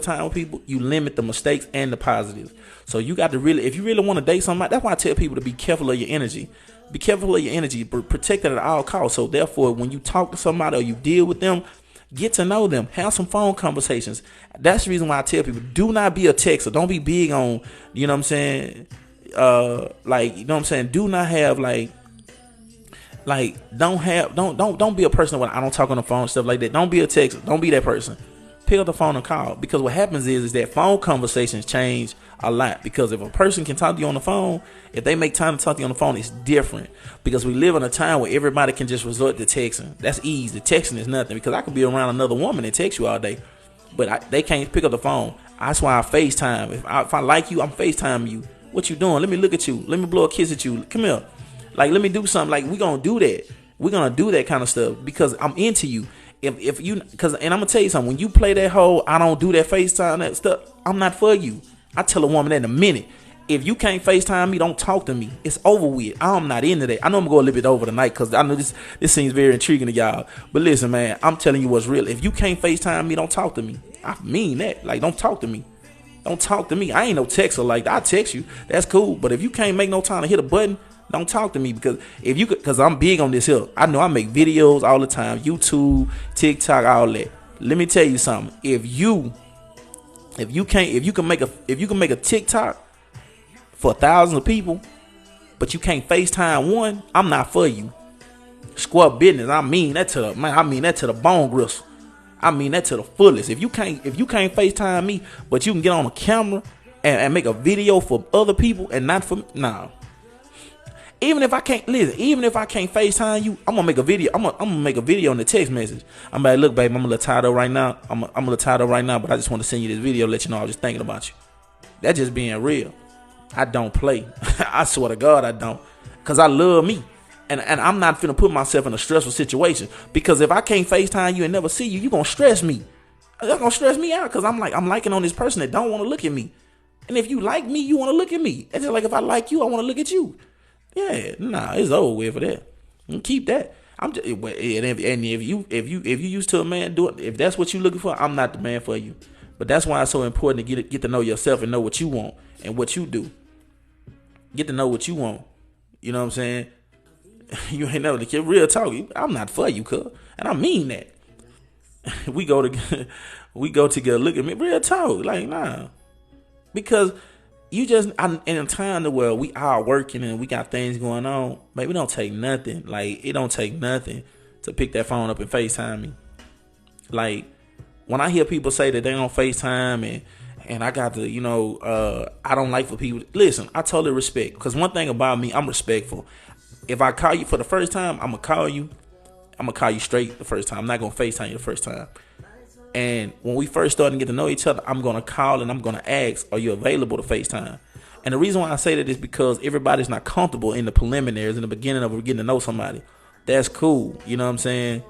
the mistakes and the positives. So you got to really, if you really want to date somebody, that's why I tell people to be careful of your energy. Be careful of your energy, protect it at all costs. So therefore, when you talk to somebody or you deal with them, get to know them. Have some phone conversations. That's the reason why I tell people, do not be a texter. Don't be big on, you know what I'm saying? Like, you know what I'm saying? Do not have don't be a person where I don't talk on the phone, stuff like that. Don't be a texter. Don't be that person. Pick up the phone and call, because what happens is that phone conversations change a lot, because if a person can talk to you on the phone, if they make time to talk to you on the phone, it's different, because we live in a time where everybody can just resort to texting. That's easy. Texting is nothing, because I could be around another woman and text you all day, but they can't pick up the phone. That's why I FaceTime. If I like you, I'm FaceTiming you. What you doing? Let me look at you. Let me blow a kiss at you. Come here. Like, let me do something. Like, we gonna do that. We're gonna do that kind of stuff because I'm into you. If you, and I'm gonna tell you something, when you play that whole I don't do that FaceTime, that stuff, I'm not for you. I tell a woman that in a minute. If you can't FaceTime me, don't talk to me. It's over with. I'm not into that. I know I'm gonna go a little bit over tonight because I know this seems very intriguing to y'all. But listen, man, I'm telling you what's real. If you can't FaceTime me, don't talk to me. I mean that. Like, don't talk to me. Don't talk to me. I ain't no texter. Like, I text you. That's cool. But if you can't make no time to hit a button, don't talk to me, because I'm big on this here. I know I make videos all the time, YouTube, TikTok, all that. Let me tell you something. If you can make a TikTok for thousands of people, but you can't FaceTime one, I'm not for you. Square business. I mean that to the bone gristle. I mean that to the fullest. If you can't FaceTime me, but you can get on a camera and make a video for other people and not for me, nah. Even if I can't FaceTime you, I'm gonna make a video. I'm gonna make a video in the text message. I'm like, look, babe, I'm a little tired of right now. I'm a little tired of right now, but I just want to send you this video, let you know I was just thinking about you. That's just being real. I don't play. I swear to God, I don't, cause I love me, and I'm not finna put myself in a stressful situation. Because if I can't FaceTime you and never see you, gonna stress me. That's gonna stress me out, cause I'm liking on this person that don't want to look at me. And if you like me, you want to look at me. It's just like if I like you, I want to look at you. Yeah, nah, it's over with for that. Keep that. I'm just, and if you used to a man doing, if that's what you looking for, I'm not the man for you. But that's why it's so important to get to know yourself and know what you want and what you do. Get to know what you want. You know what I'm saying? You ain't never the real talk. I'm not for you, cuz, and I mean that. we go together. Look at me, real talk. Like, nah, because. In a time where we are working and we got things going on, baby, it don't take nothing. Like, it don't take nothing to pick that phone up and FaceTime me. Like, when I hear people say that they don't FaceTime and I got to, I don't like for people. Listen, I totally respect. Because one thing about me, I'm respectful. If I call you for the first time, I'm going to call you. I'm going to call you straight the first time. I'm not going to FaceTime you the first time. And when we first started to get to know each other, I'm going to call and I'm going to ask, are you available to FaceTime? And the reason why I say that is because everybody's not comfortable in the preliminaries, in the beginning of getting to know somebody. That's cool. You know what I'm saying?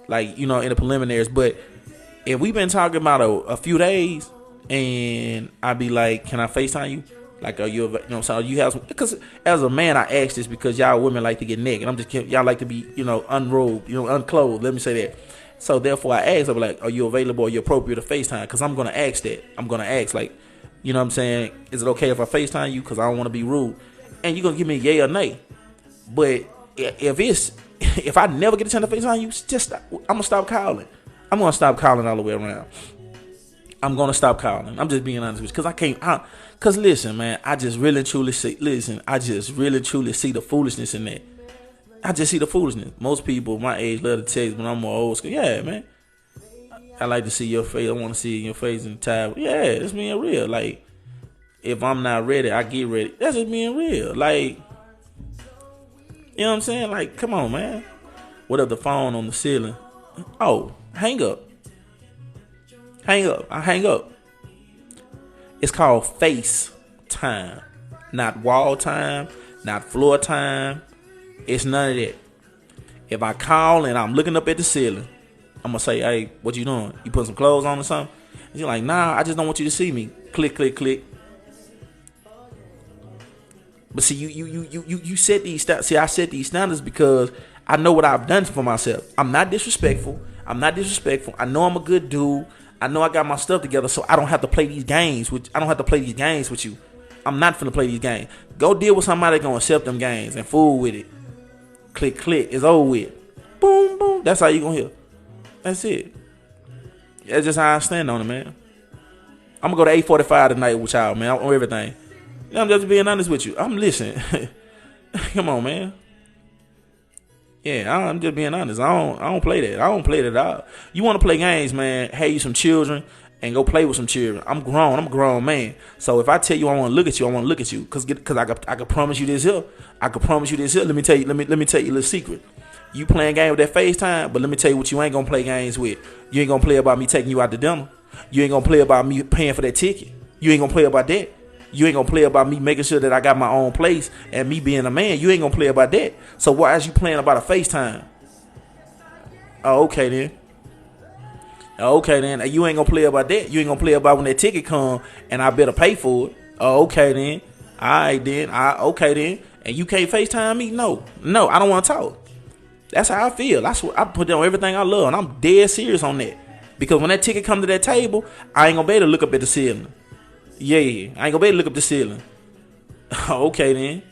Like, in the preliminaries. But if we've been talking about a few days and I be like, can I FaceTime you? Like, are you, so you have some, because as a man, I ask this because y'all women like to get naked. I'm just kidding. Y'all like to be, unrobed, unclothed. Let me say that. So therefore I ask, I'm like, are you available? Are you appropriate to FaceTime? Because I'm going to ask that. I'm going to ask, like, you know what I'm saying? Is it okay if I FaceTime you? Because I don't want to be rude. And you're going to give me a yay or nay. But if I never get a chance to FaceTime you, I'm going to stop calling. I'm going to stop calling all the way around. I'm going to stop calling. I'm just being honest with you. Because listen, man, I just really truly see the foolishness in that. I just see the foolishness. Most people my age love to text, but I'm more old school. Yeah, man. I like to see your face. I want to see your face in the time. Yeah, it's being real. Like, if I'm not ready, I get ready. That's just being real. Like, you know what I'm saying? Like, come on, man. What if the phone on the ceiling? Oh, hang up. I hang up. It's called FaceTime. Not wall time. Not floor time. It's none of that. If I call and I'm looking up at the ceiling, I'm gonna say, hey, what you doing? You put some clothes on or something? And you're like, nah, I just don't want you to see me. Click, click, click. But see, you set these standards. See, I set these standards because I know what I've done for myself. I'm not disrespectful. I know I'm a good dude. I know I got my stuff together, so I don't have to play these games with. I don't have to play these games with you. I'm not finna play these games. Go deal with somebody gonna accept them games and fool with it. Click, click. It's over with. Boom, boom. That's how you gonna hear. That's it. That's just how I stand on it, man. I'm gonna go to 8:45 tonight with y'all, man, on everything. I'm just being honest with you. I'm listening. Come on, man. Yeah, I'm just being honest. I don't play that. I don't play that at all. You want to play games, man? Hey, you some children and go play with some children. I'm grown. I'm a grown man. So if I tell you I want to look at you, I want to look at you. Cause I can promise you this here. I can promise you this here. Let me tell you. Let me tell you a little secret. You playing game with that FaceTime, but let me tell you what you ain't gonna play games with. You ain't gonna play about me taking you out to dinner. You ain't gonna play about me paying for that ticket. You ain't gonna play about that. You ain't gonna play about me making sure that I got my own place and me being a man. You ain't gonna play about that. So why is you playing about a FaceTime? Oh, okay then. Okay then. You ain't gonna play about that. You ain't gonna play about when that ticket come and I better pay for it. Oh, okay then. Alright then. Okay then. And you can't FaceTime me? No, I don't want to talk. That's how I feel. That's what I put down everything I love, and I'm dead serious on that. Because when that ticket come to that table, I ain't gonna be able to look up at the ceiling. Yeah, I ain't gonna be able to look up the ceiling. Okay then.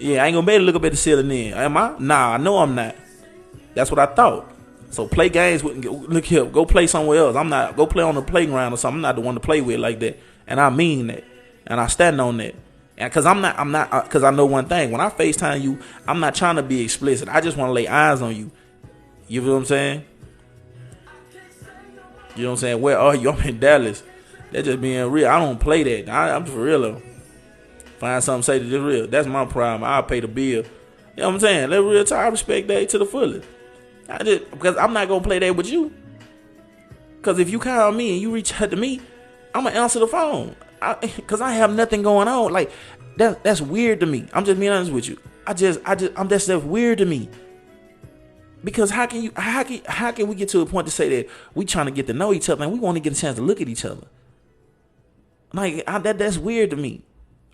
Yeah, I ain't gonna be able to look up at the ceiling then. Am I? Nah, I know I'm not. That's what I thought. So play games with. Look here, go play somewhere else. I'm not. Go play on the playground or something. I'm not the one to play with like that. And I mean that. And I stand on that. And cause I'm not, cause I know one thing. When I FaceTime you, I'm not trying to be explicit. I just want to lay eyes on you. You feel what I'm saying? You know what I'm saying? Where are you? I'm in Dallas. That's just being real. I don't play that. I'm for real though. Find something to say to this real. That's my problem. I'll pay the bill. You know what I'm saying? Let real time. I respect that to the fullest. Because I'm not gonna play that with you. Cause if you call me and you reach out to me, I'm gonna answer the phone. Cause I have nothing going on. Like that's weird to me. I'm just being honest with you. That's weird to me. Because how can we get to a point to say that we trying to get to know each other and we want to get a chance to look at each other? Like that's weird to me.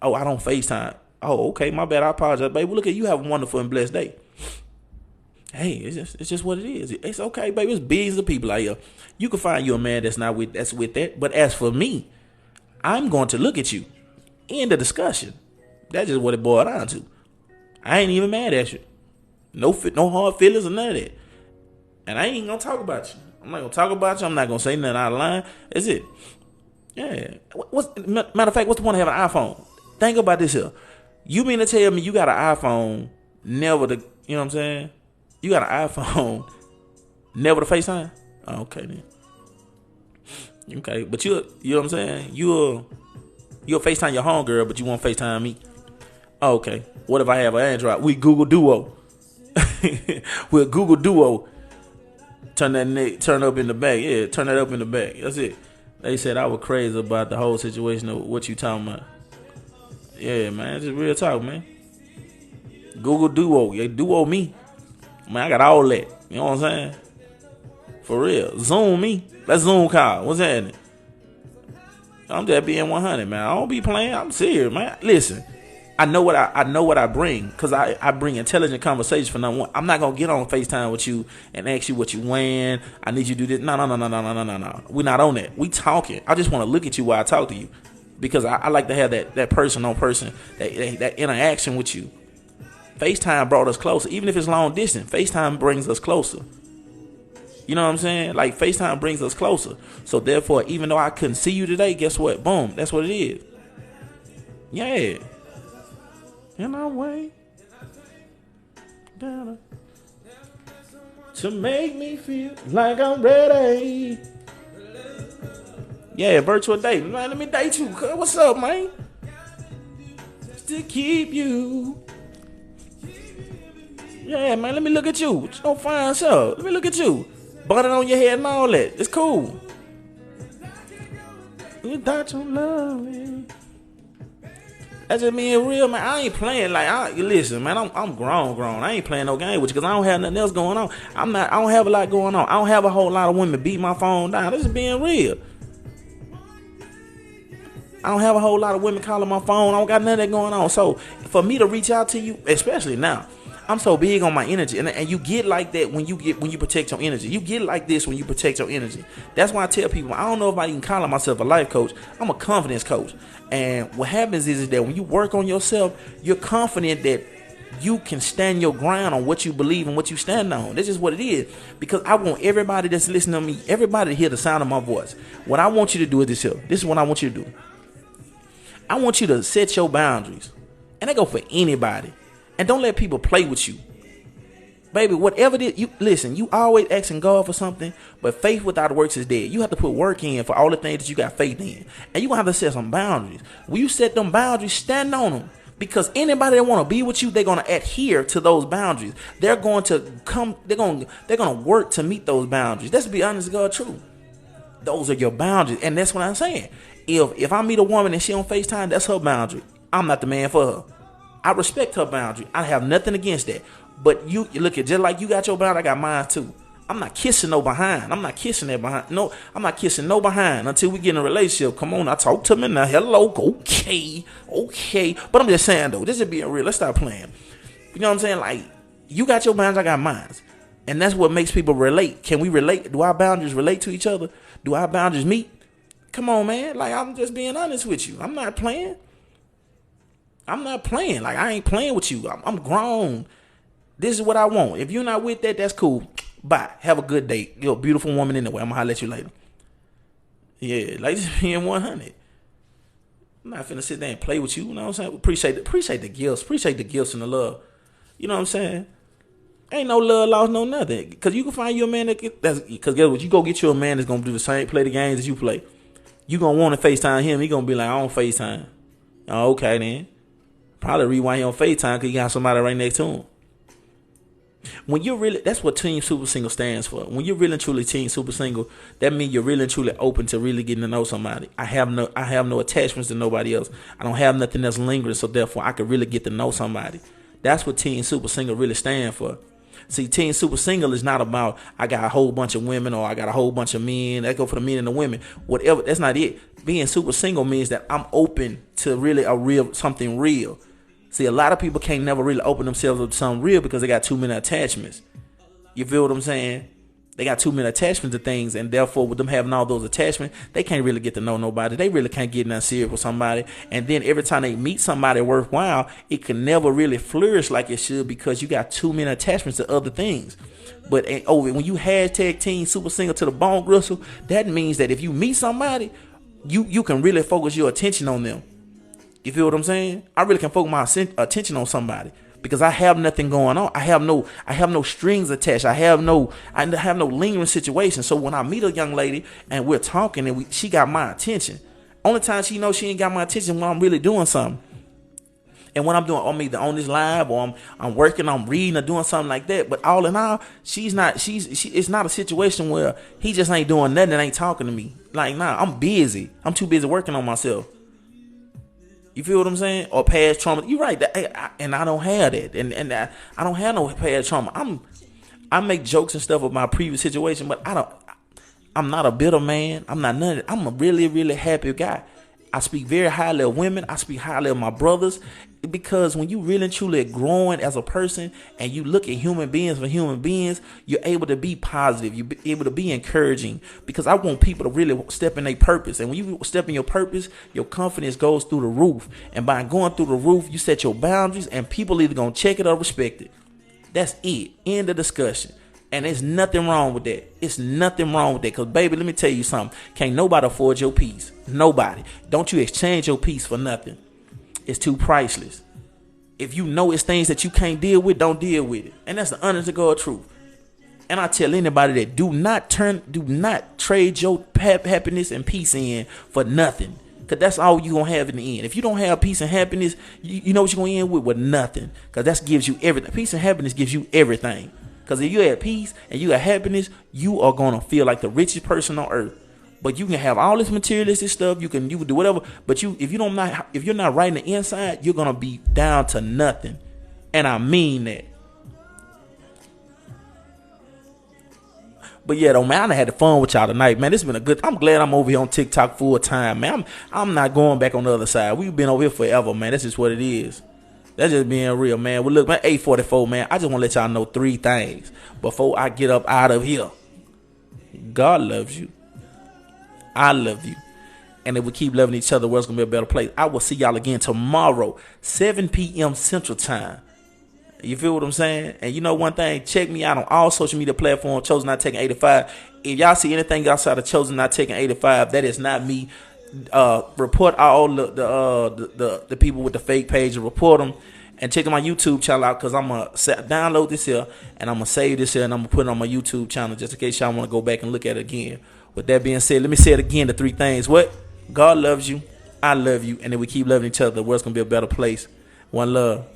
Oh, I don't FaceTime. Oh, okay, my bad. I apologize, baby. Look at you. Have a wonderful and blessed day. Hey, it's just what it is. It's okay, baby. It's billions of people out here. You can find you a man that's with that. But as for me, I'm going to look at you. End of discussion. That's just what it boiled down to. I ain't even mad at you. No hard feelings or none of that. And I ain't gonna talk about you. I'm not gonna talk about you. I'm not gonna say nothing out of line. That's it. Yeah. Matter of fact, what's the point of having an iPhone? Think about this here. You mean to tell me you got an iPhone, never to, you know what I'm saying? You got an iPhone, never to FaceTime? Oh, okay then. Okay, but you know what I'm saying? You'll FaceTime your homegirl, but you won't FaceTime me. Oh, okay. What if I have an Android? We Google Duo. We'll Google Duo. Turn up in the back. Yeah, turn that up in the back. That's it. They said I was crazy about the whole situation of what you talking about. Yeah, man. It's just real talk, man. Google Duo. Yeah, Duo me. Man, I got all that. You know what I'm saying? For real. Zoom me. Let's Zoom call. What's happening? I'm just being 100, man. I don't be playing. I'm serious, man. Listen. I know what I bring, because I bring intelligent conversations for number one. I'm not gonna get on FaceTime with you and ask you what you wearing. I need you to do this. No. We're not on that. We talking. I just want to look at you while I talk to you, because I like to have that person on person, that interaction with you. FaceTime brought us closer, even if it's long distance. FaceTime brings us closer. You know what I'm saying? Like FaceTime brings us closer. So therefore, even though I couldn't see you today, guess what? Boom. That's what it is. Yeah. And I wait to make me feel like I'm ready. Yeah, virtual date. Man, let me date you. What's up, man? To keep you. Yeah, man, let me look at you. Don't find yourself. Let me look at you. Button on your head and all that. It's cool. Without your love. That's just being real, man. I ain't playing listen, man. I'm grown. I ain't playing no game with you because I don't have nothing else going on. I don't have a lot going on. I don't have a whole lot of women beat my phone down. This is being real. I don't have a whole lot of women calling my phone. I don't got none of that going on. So for me to reach out to you, especially now, I'm so big on my energy, and you get like that when you protect your energy. You get like this when you protect your energy. That's why I tell people I don't know if I can call myself a life coach. I'm a confidence coach, and what happens is that when you work on yourself, you're confident that you can stand your ground on what you believe and what you stand on. This is what it is. Because I want everybody that's listening to me, everybody to hear the sound of my voice. What I want you to do is this here. This is what I want you to do. I want you to set your boundaries. And that go for anybody. And don't let people play with you. Baby, whatever it is, you always asking God for something, but faith without works is dead. You have to put work in for all the things that you got faith in. And you're going to have to set some boundaries. When you set them boundaries, stand on them. Because anybody that want to be with you, they're going to adhere to those boundaries. They're going to work to meet those boundaries. Let's be honest, God, true. Those are your boundaries. And that's what I'm saying. If I meet a woman and she on FaceTime, that's her boundary. I'm not the man for her. I respect her boundary. I have nothing against that. But you look at just like you got your boundary, I got mine too. I'm not kissing no behind. I'm not kissing that behind. No, I'm not kissing no behind until we get in a relationship. Come on, I talk to me now. Hello, okay. But I'm just saying though, this is being real. Let's stop playing. You know what I'm saying? Like, you got your boundaries, I got mine. And that's what makes people relate. Can we relate? Do our boundaries relate to each other? Do our boundaries meet? Come on, man. Like, I'm just being honest with you. I'm not playing. Like, I ain't playing with you. I'm grown. This is what I want. If you're not with that, that's cool. Bye. Have a good day. You're a beautiful woman anyway. I'm going to holler at you later. Yeah, like just being 100. I'm not finna sit there and play with you. You know what I'm saying? Appreciate the gifts. Appreciate the gifts and the love. You know what I'm saying? Ain't no love lost, no nothing. Because you can find you a man because guess what? You go get you a man that's going to do the same, play the games that you play. You going to want to FaceTime him. He going to be like, I don't FaceTime. Oh, okay, then. Probably rewind him on FaceTime because he got somebody right next to him. When you're really, that's what Team Super Single stands for. When you're really and truly Team Super Single, that means you're really and truly open to really getting to know somebody. I have no attachments to nobody else. I don't have nothing else lingering, so therefore I could really get to know somebody. That's what Team Super Single really stands for. See, Team Super Single is not about I got a whole bunch of women or I got a whole bunch of men. That go for the men and the women. Whatever. That's not it. Being super single means that I'm open to really something real. See, a lot of people can't never really open themselves up to something real because they got too many attachments. You feel what I'm saying? They got too many attachments to things, and therefore with them having all those attachments, they can't really get to know nobody. They really can't get nothing serious with somebody. And then every time they meet somebody worthwhile, it can never really flourish like it should because you got too many attachments to other things. But when you hashtag Team Super Single to the bone gristle, that means that if you meet somebody, you can really focus your attention on them. You feel what I'm saying? I really can focus my attention on somebody because I have nothing going on. I have no strings attached. I have no lingering situation. So when I meet a young lady and we're talking and she got my attention, only time she knows she ain't got my attention when I'm really doing something. And when I'm doing, I'm either on this live or I'm working, I'm reading or doing something like that. But all in all, it's not a situation where he just ain't doing nothing and ain't talking to me. Like, nah, I'm busy. I'm too busy working on myself. You feel what I'm saying? Or past trauma. You're right. And I don't have that. And I don't have no past trauma. I make jokes and stuff about my previous situation, but I'm not a bitter man. I'm not none of that. I'm a really, really happy guy. I speak very highly of women. I speak highly of my brothers. Because when you really and truly growing as a person and you look at human beings for human beings, you're able to be positive. You're able to be encouraging. Because I want people to really step in their purpose. And when you step in your purpose, your confidence goes through the roof. And by going through the roof, you set your boundaries and people either going to check it or respect it. That's it. End of discussion. And there's nothing wrong with that. It's nothing wrong with that. Because, baby, let me tell you something. Can't nobody afford your peace. Nobody. Don't you exchange your peace for nothing. It's too priceless. If you know it's things that you can't deal with, don't deal with it. And that's the honest to God truth. And I tell anybody that do not trade your happiness and peace in for nothing. Because that's all you're going to have in the end. If you don't have peace and happiness, you know what you're going to end with nothing. Because that gives you everything. Peace and happiness gives you everything. Because if you have peace and you have happiness, you are going to feel like the richest person on earth. But you can have all this materialistic stuff. You can do whatever. But if you're not right in the inside, you're gonna be down to nothing. And I mean that. But yeah, though, man, I had fun with y'all tonight, man. This has been a good. I'm glad I'm over here on TikTok full time, man. I'm not going back on the other side. We've been over here forever, man. That's just what it is. That's just being real, man. Well, look, man, 8:44, man. I just want to let y'all know 3 things before I get up out of here. God loves you. I love you. And if we keep loving each other, the world's going to be a better place. I will see y'all again tomorrow, 7 p.m. Central Time. You feel what I'm saying? And you know one thing, check me out on all social media platforms, Chosen Not Taking 85. If y'all see anything outside of Chosen Not Taking 85, that is not me. Report all the people with the fake page and report them. And check my YouTube channel out, because I'm going to download this here and I'm going to save this here and I'm going to put it on my YouTube channel just in case y'all want to go back and look at it again. With that being said, let me say it again, the 3 things. What? God loves you. I love you. And if we keep loving each other, the world's going to be a better place. One love.